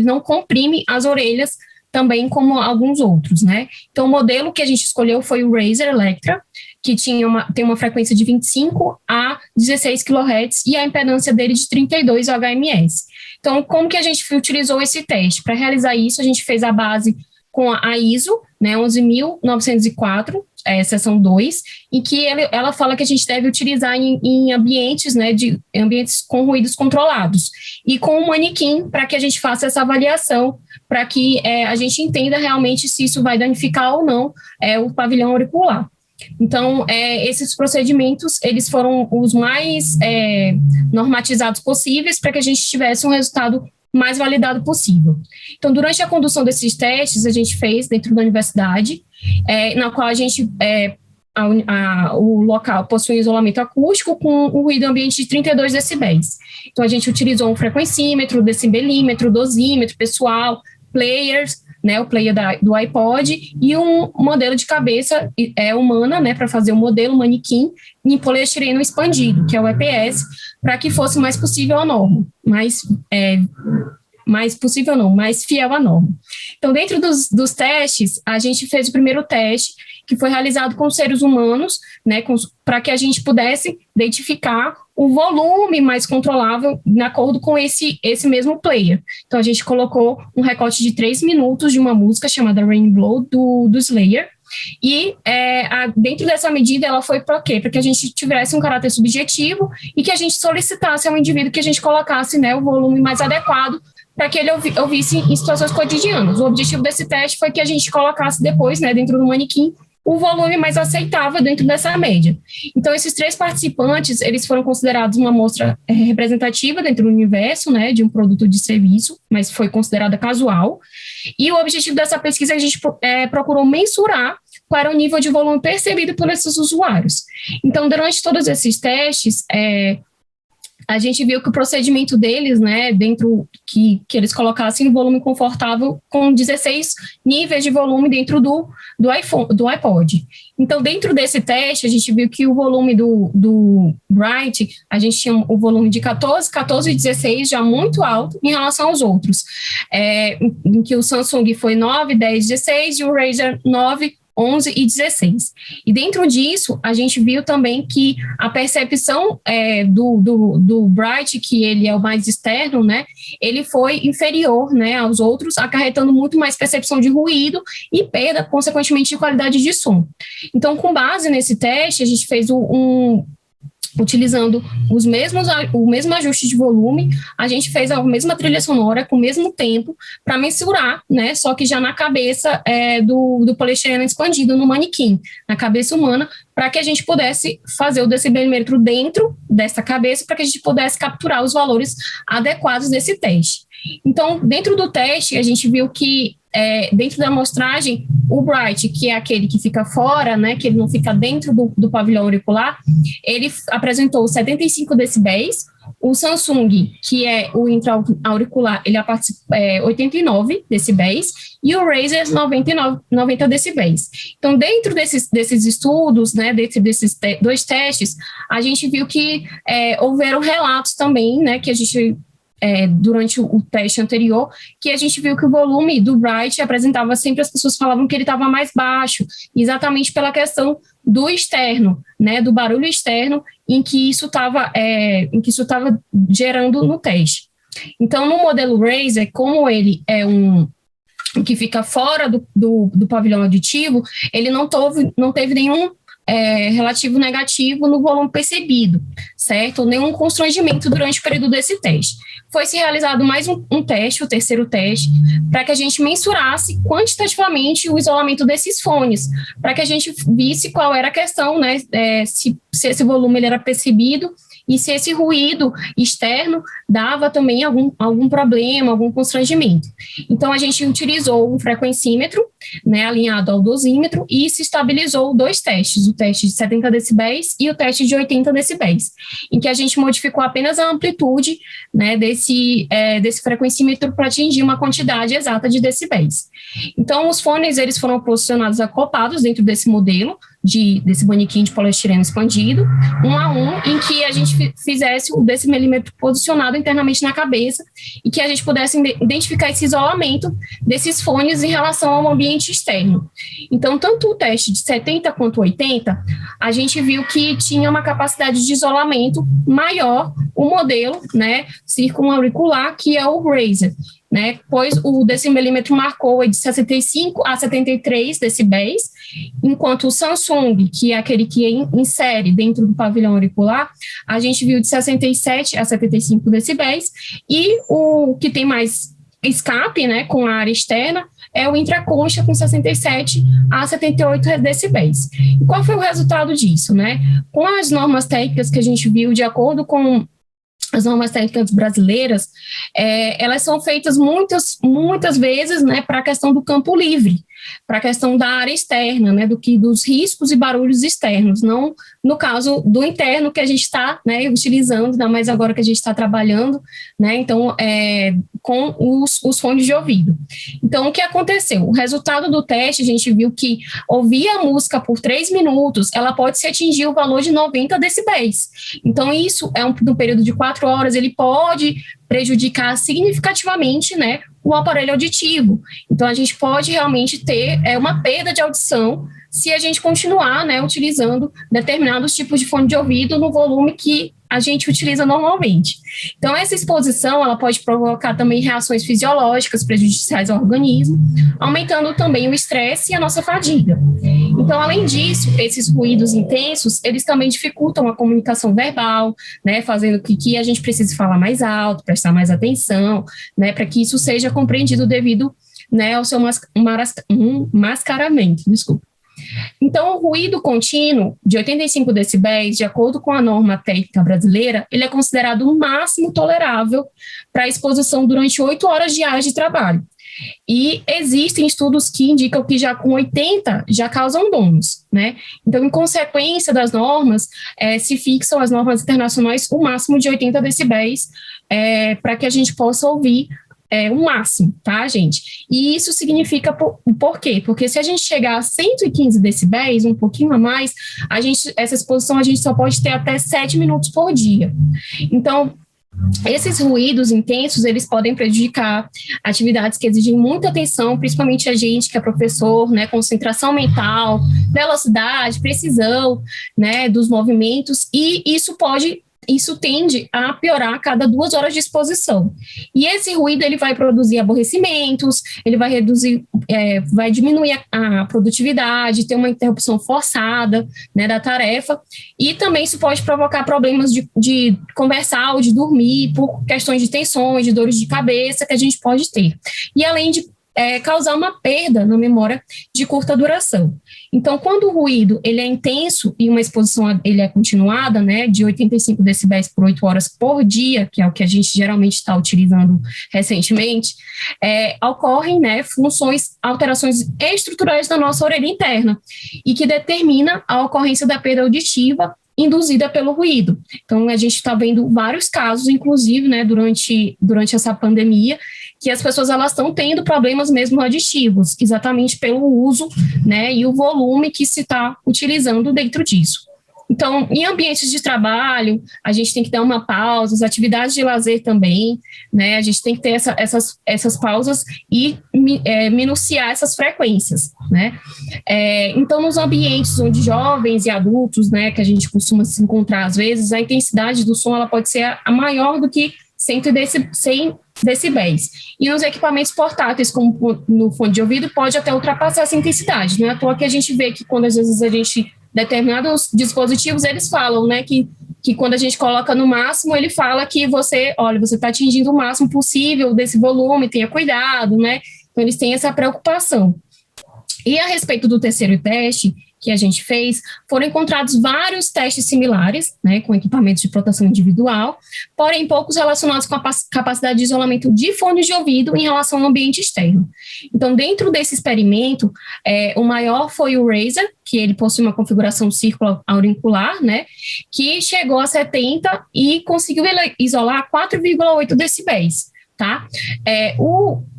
não comprime as orelhas também como alguns outros, né. Então, o modelo que a gente escolheu foi o Razer Electra, que tem uma frequência de 25 a 16 kHz e a impedância dele de 32 ohms. Então, como que a gente utilizou esse teste? Para realizar isso, a gente fez a base com a ISO, né, 11.904, seção 2, em que ela fala que a gente deve utilizar em ambientes, né, ambientes com ruídos controlados, e com um manequim para que a gente faça essa avaliação, para que a gente entenda realmente se isso vai danificar ou não o pavilhão auricular. Então, esses procedimentos, eles foram os mais normatizados possíveis para que a gente tivesse um resultado mais validado possível. Então, durante a condução desses testes, a gente fez dentro da universidade, na qual a gente, o local possui isolamento acústico com um ruído ambiente de 32 decibéis. Então, a gente utilizou um frequencímetro, decibelímetro, dosímetro pessoal, players, né, o player do iPod, e um modelo de cabeça humana, né, para fazer o modelo manequim em poliestireno expandido, que é o EPS, para que fosse mais possível a norma, mais fiel à norma. Então, dentro dos testes, a gente fez o primeiro teste, que foi realizado com seres humanos, né, para que a gente pudesse identificar o volume mais controlável de acordo com esse mesmo player. Então, a gente colocou um recorte de 3 minutos de uma música chamada Rainbow, do Slayer, e dentro dessa medida ela foi para quê? Para que a gente tivesse um caráter subjetivo e que a gente solicitasse ao indivíduo que a gente colocasse, né, o volume mais adequado para que ele ouvisse em situações cotidianas. O objetivo desse teste foi que a gente colocasse depois, né, dentro do manequim, o volume mais aceitável dentro dessa média. Então, esses 3 participantes, eles foram considerados uma amostra representativa dentro do universo, né, de um produto de serviço, mas foi considerada casual. E o objetivo dessa pesquisa, a gente procurou mensurar qual era o nível de volume percebido por esses usuários. Então, durante todos esses testes, a gente viu que o procedimento deles, né, dentro que eles colocassem o volume confortável com 16 níveis de volume dentro do iPod. Então, dentro desse teste, a gente viu que o volume do Bright, a gente tinha o volume de 14 e 16, já muito alto em relação aos outros, em que o Samsung foi 9, 10, 16 e o Razer 9, 11 e 16. E dentro disso, a gente viu também que a percepção do Bright, que ele é o mais externo, né, ele foi inferior, né, aos outros, acarretando muito mais percepção de ruído e perda, consequentemente, de qualidade de som. Então, com base nesse teste, a gente fez utilizando o mesmo ajuste de volume, a gente fez a mesma trilha sonora com o mesmo tempo para mensurar, né, só que já na cabeça do poliestireno expandido no manequim, na cabeça humana, para que a gente pudesse fazer o decibelímetro dentro dessa cabeça, para que a gente pudesse capturar os valores adequados desse teste. Então, dentro do teste, a gente viu que dentro da amostragem, o Bright, que é aquele que fica fora, né, que ele não fica dentro do pavilhão auricular, ele apresentou 75 decibéis, o Samsung, que é o intra-auricular, ele 89 decibéis, e o Razer 90 decibéis. Então, dentro desses estudos, né, desses 2 testes, a gente viu que houveram relatos também, né, que a gente durante o teste anterior, que a gente viu que o volume do Bright apresentava sempre, as pessoas falavam que ele estava mais baixo, exatamente pela questão do externo, né, do barulho externo em que isso estava gerando no teste. Então, no modelo Razer, como ele é que fica fora do pavilhão auditivo, ele não teve nenhum relativo negativo no volume percebido, certo? Nenhum constrangimento durante o período desse teste. Foi-se realizado mais um teste, o terceiro teste, para que a gente mensurasse quantitativamente o isolamento desses fones, para que a gente visse qual era a questão, né, se esse volume ele era percebido e se esse ruído externo dava também algum problema, algum constrangimento. Então, a gente utilizou um frequencímetro, né, alinhado ao dosímetro, e se estabilizou 2 testes, o teste de 70 decibéis e o teste de 80 decibéis, em que a gente modificou apenas a amplitude, né, desse frequencímetro para atingir uma quantidade exata de decibéis. Então, os fones eles foram posicionados acoplados dentro desse modelo, desse manequim de poliestireno expandido, 1 a 1, em que a gente fizesse o decimilímetro posicionado internamente na cabeça e que a gente pudesse identificar esse isolamento desses fones em relação ao ambiente externo. Então, tanto o teste de 70 quanto 80, a gente viu que tinha uma capacidade de isolamento maior o modelo, né, circulauricular, que é o Razer, né, pois o decimilímetro marcou de 65 a 73 decibéis, enquanto o Samsung, que é aquele que insere dentro do pavilhão auricular, a gente viu de 67 a 75 decibéis, e o que tem mais escape, né, com a área externa, é o intraconcha com 67 a 78 decibéis. E qual foi o resultado disso, né? Com as normas técnicas que a gente viu, de acordo com as normas técnicas brasileiras, elas são feitas muitas vezes, né, para a questão do campo livre, para a questão da área externa, né, dos riscos e barulhos externos, não no caso do interno que a gente está, né, utilizando, ainda mais agora que a gente está trabalhando, né, então, com os fones de ouvido. Então, o que aconteceu? O resultado do teste, a gente viu que ouvir a música por 3 minutos, ela pode se atingir o valor de 90 decibéis. Então, isso no período de 4 horas, ele pode prejudicar significativamente, né, o aparelho auditivo. Então, a gente pode realmente ter uma perda de audição se a gente continuar, né, utilizando determinados tipos de fone de ouvido no volume que a gente utiliza normalmente. Então, essa exposição, ela pode provocar também reações fisiológicas prejudiciais ao organismo, aumentando também o estresse e a nossa fadiga. Então, além disso, esses ruídos intensos, eles também dificultam a comunicação verbal, né, fazendo que a gente precise falar mais alto, prestar mais atenção, né, para que isso seja compreendido devido, né, ao seu mascaramento, desculpa. Então, o ruído contínuo de 85 decibéis, de acordo com a norma técnica brasileira, ele é considerado o máximo tolerável para a exposição durante 8 horas diárias de trabalho. E existem estudos que indicam que já com 80 já causam danos, né? Então, em consequência das normas, se fixam as normas internacionais o máximo de 80 decibéis para que a gente possa ouvir o máximo, tá, gente? E isso significa por quê? Porque se a gente chegar a 115 decibéis, um pouquinho a mais, essa exposição a gente só pode ter até 7 minutos por dia. Então, esses ruídos intensos, eles podem prejudicar atividades que exigem muita atenção, principalmente a gente que é professor, né, concentração mental, velocidade, precisão, né, dos movimentos, e isso tende a piorar a cada 2 horas de exposição. E esse ruído, ele vai produzir aborrecimentos, ele vai reduzir, vai diminuir a produtividade, ter uma interrupção forçada, né, da tarefa, e também isso pode provocar problemas de conversar ou de dormir, por questões de tensões, de dores de cabeça que a gente pode ter. E além de causar uma perda na memória de curta duração. Então, quando o ruído ele é intenso e uma exposição ele é continuada, né, de 85 decibéis por 8 horas por dia, que é o que a gente geralmente está utilizando recentemente, ocorrem, né, alterações estruturais da nossa orelha interna e que determina a ocorrência da perda auditiva induzida pelo ruído. Então, a gente está vendo vários casos, inclusive, né, durante essa pandemia, que as pessoas elas estão tendo problemas mesmo auditivos, exatamente pelo uso, né, e o volume que se está utilizando dentro disso. Então, em ambientes de trabalho, a gente tem que dar uma pausa, as atividades de lazer também, né? A gente tem que ter essas pausas e minuciar essas frequências, né? Então, nos ambientes onde jovens e adultos, né, que a gente costuma se encontrar às vezes, a intensidade do som ela pode ser a maior do que 100 decibéis. E nos equipamentos portáteis, como no fone de ouvido, pode até ultrapassar essa intensidade. Não é à toa que a gente vê que quando às vezes a gente, determinados dispositivos, eles falam, né, que quando a gente coloca no máximo, ele fala que você está atingindo o máximo possível desse volume, tenha cuidado, né? Então, eles têm essa preocupação. E a respeito do terceiro teste que a gente fez, foram encontrados vários testes similares, né, com equipamentos de proteção individual, porém poucos relacionados com a capacidade de isolamento de fones de ouvido em relação ao ambiente externo. Então, dentro desse experimento, o maior foi o Razer, que ele possui uma configuração círculo auricular, né, que chegou a 70 e conseguiu isolar 4,8 decibéis. Tá?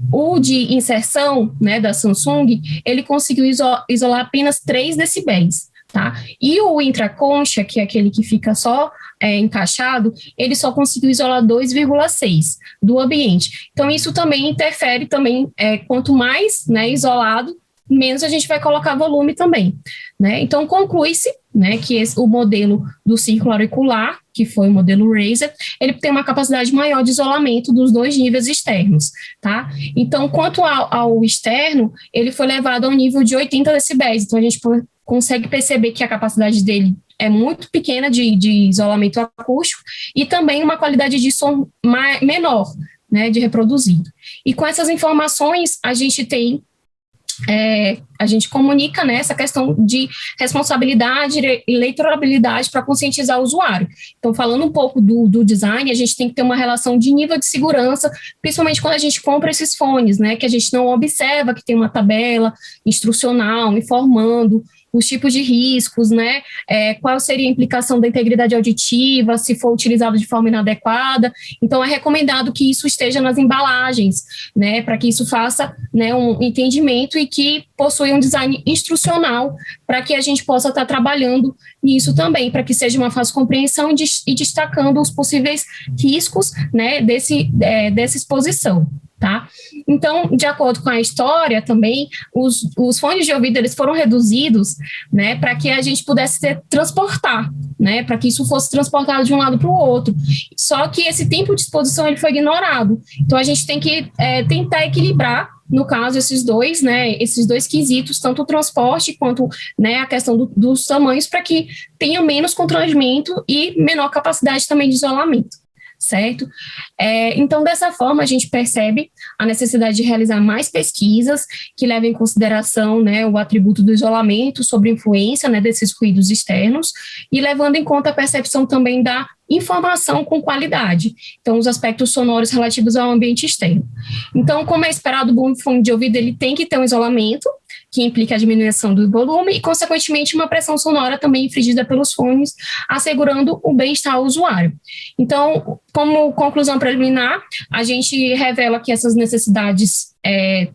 O de inserção, né, da Samsung, ele conseguiu isolar apenas 3 decibéis, tá? E o intraconcha, que é aquele que fica só encaixado, ele só conseguiu isolar 2,6 do ambiente. Então, isso também interfere também, quanto mais, né, isolado, menos a gente vai colocar volume também, né? Então, conclui-se, né, que o modelo do círculo auricular, que foi o modelo Razer, ele tem uma capacidade maior de isolamento dos 2 níveis externos, tá? Então, quanto ao externo, ele foi levado ao nível de 80 decibéis, então a gente consegue perceber que a capacidade dele é muito pequena de isolamento acústico e também uma qualidade de som menor, né, de reproduzido. E com essas informações, a gente tem a gente comunica, né, essa questão de responsabilidade e leitorabilidade para conscientizar o usuário. Então, falando um pouco do design, a gente tem que ter uma relação de nível de segurança, principalmente quando a gente compra esses fones, né, que a gente não observa que tem uma tabela instrucional informando os tipos de riscos, né, qual seria a implicação da integridade auditiva, se for utilizado de forma inadequada. Então, é recomendado que isso esteja nas embalagens, né, para que isso faça, né, um entendimento e que possui um design instrucional para que a gente possa estar trabalhando nisso também, para que seja uma fácil compreensão e destacando os possíveis riscos, né, dessa exposição. Tá? Então, de acordo com a história também, os fones de ouvido eles foram reduzidos, né, para que a gente pudesse transportar, né, para que isso fosse transportado de um lado para o outro. Só que esse tempo de exposição ele foi ignorado. Então, a gente tem que tentar equilibrar, no caso, esses dois quesitos, tanto o transporte quanto, né, a questão dos tamanhos, para que tenha menos constrangimento e menor capacidade também de isolamento. Certo? Então, dessa forma, a gente percebe a necessidade de realizar mais pesquisas que levem em consideração, né, o atributo do isolamento sobre a influência, né, desses ruídos externos e levando em conta a percepção também da informação com qualidade, então os aspectos sonoros relativos ao ambiente externo. Então, como é esperado, o bom fone de ouvido ele tem que ter um isolamento, que implica a diminuição do volume e, consequentemente, uma pressão sonora também infligida pelos fones, assegurando o bem-estar ao usuário. Então, como conclusão preliminar, a gente revela que essas necessidades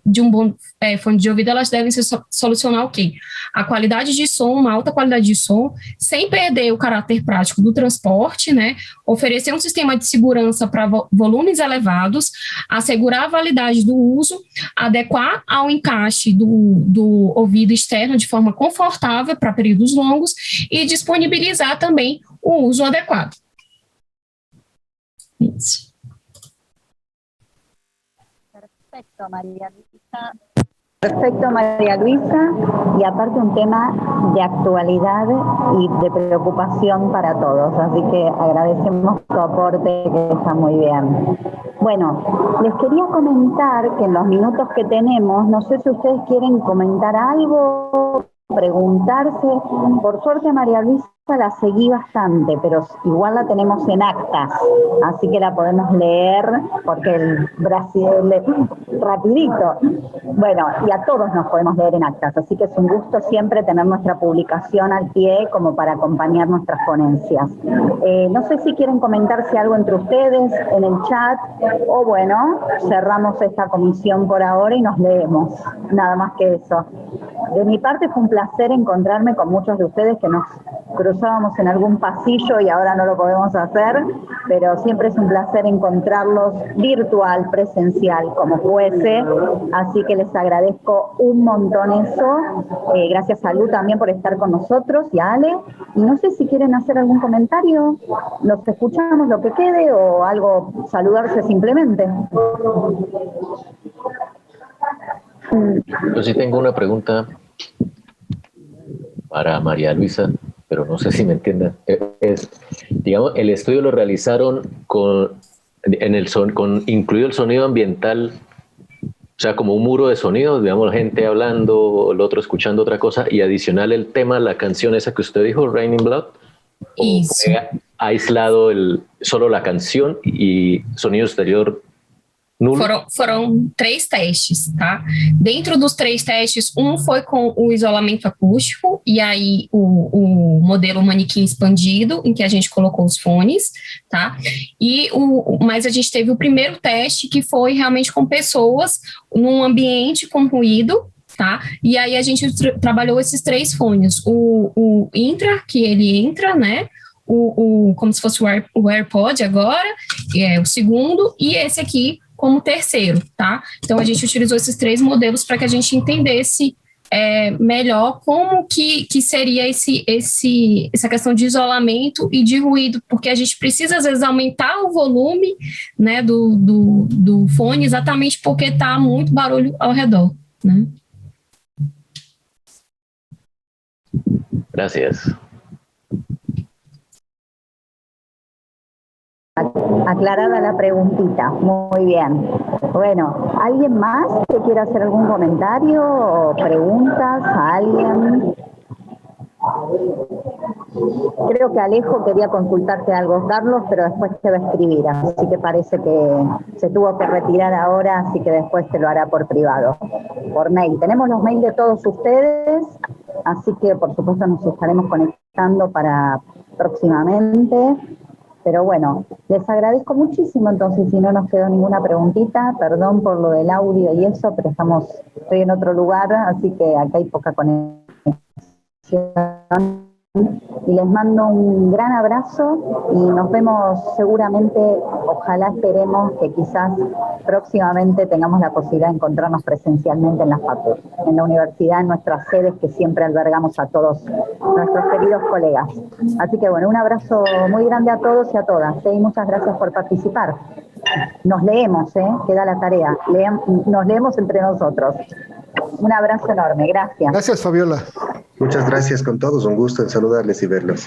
de um bom fone de ouvido, elas devem se solucionar o quê? A qualidade de som, uma alta qualidade de som, sem perder o caráter prático do transporte, né? Oferecer um sistema de segurança para volumes elevados, assegurar a validade do uso, adequar ao encaixe do ouvido externo de forma confortável para períodos longos e disponibilizar também o uso adequado. Isso. Perfecto, María Luisa. Perfecto, María Luisa. Y aparte un tema de actualidad y de preocupación para todos. Así que agradecemos tu aporte, que está muy bien. Bueno, les quería comentar que en los minutos que tenemos, no sé si ustedes quieren comentar algo, preguntarse. Por suerte, María Luisa la seguí bastante, pero igual la tenemos en actas, así que la podemos leer porque el Brasil rapidito. Bueno, y a todos nos podemos leer en actas, así que es un gusto siempre tener nuestra publicación al pie como para acompañar nuestras ponencias. No sé si quieren comentarse algo entre ustedes en el chat o bueno, cerramos esta comisión por ahora y nos leemos, nada más que eso. De mi parte fue un placer encontrarme con muchos de ustedes que nos cruzamos cruzábamos en algún pasillo y ahora no lo podemos hacer, pero siempre es un placer encontrarlos virtual, presencial, como fuese, así que les agradezco un montón eso. Gracias a Lu también por estar con nosotros y a Ale, y no sé si quieren hacer algún comentario, los escuchamos lo que quede o algo, saludarse simplemente. Yo sí tengo una pregunta para María Luisa, pero no sé si me entiendan. Digamos, el estudio lo realizaron incluido el sonido ambiental, o sea, como un muro de sonido, digamos, gente hablando, el otro escuchando otra cosa, y adicional el tema, la canción esa que usted dijo, Raining Blood, o fue aislado solo la canción y sonido exterior nulo? Foram 3 testes, tá? Dentro dos 3 testes, foi com o isolamento acústico, e aí o modelo manequim expandido, em que a gente colocou os fones, tá? Mas a gente teve o primeiro teste, que foi realmente com pessoas num ambiente com ruído, tá? E aí a gente trabalhou esses 3 fones. O intra, que ele entra, né? Como se fosse o AirPod agora, o segundo, e esse aqui como terceiro, tá? Então, a gente utilizou esses 3 modelos para que a gente entendesse melhor como que seria essa questão de isolamento e de ruído, porque a gente precisa, às vezes, aumentar o volume, né, do fone, exatamente porque está muito barulho ao redor, né? Gracias. Aclarada la preguntita, muy bien. Bueno, ¿alguien más que quiera hacer algún comentario o preguntas a alguien? Creo que Alejo quería consultarte algo, Carlos, pero después te va a escribir, así que parece que se tuvo que retirar ahora, así que después te lo hará por privado, por mail. Tenemos los mails de todos ustedes, así que por supuesto nos estaremos conectando para próximamente. Pero bueno, les agradezco muchísimo, entonces si no nos quedó ninguna preguntita, perdón por lo del audio y eso, pero estoy en otro lugar, así que acá hay poca conexión. Y les mando un gran abrazo y nos vemos seguramente, ojalá esperemos que quizás próximamente tengamos la posibilidad de encontrarnos presencialmente en la FACU, en la universidad, en nuestras sedes que siempre albergamos a todos nuestros queridos colegas. Así que bueno, un abrazo muy grande a todos y a todas, y muchas gracias por participar. Nos leemos, queda la tarea, nos leemos entre nosotros. Un abrazo enorme, gracias. Gracias, Fabiola. Muchas gracias con todos, un gusto en saludarles y verlos.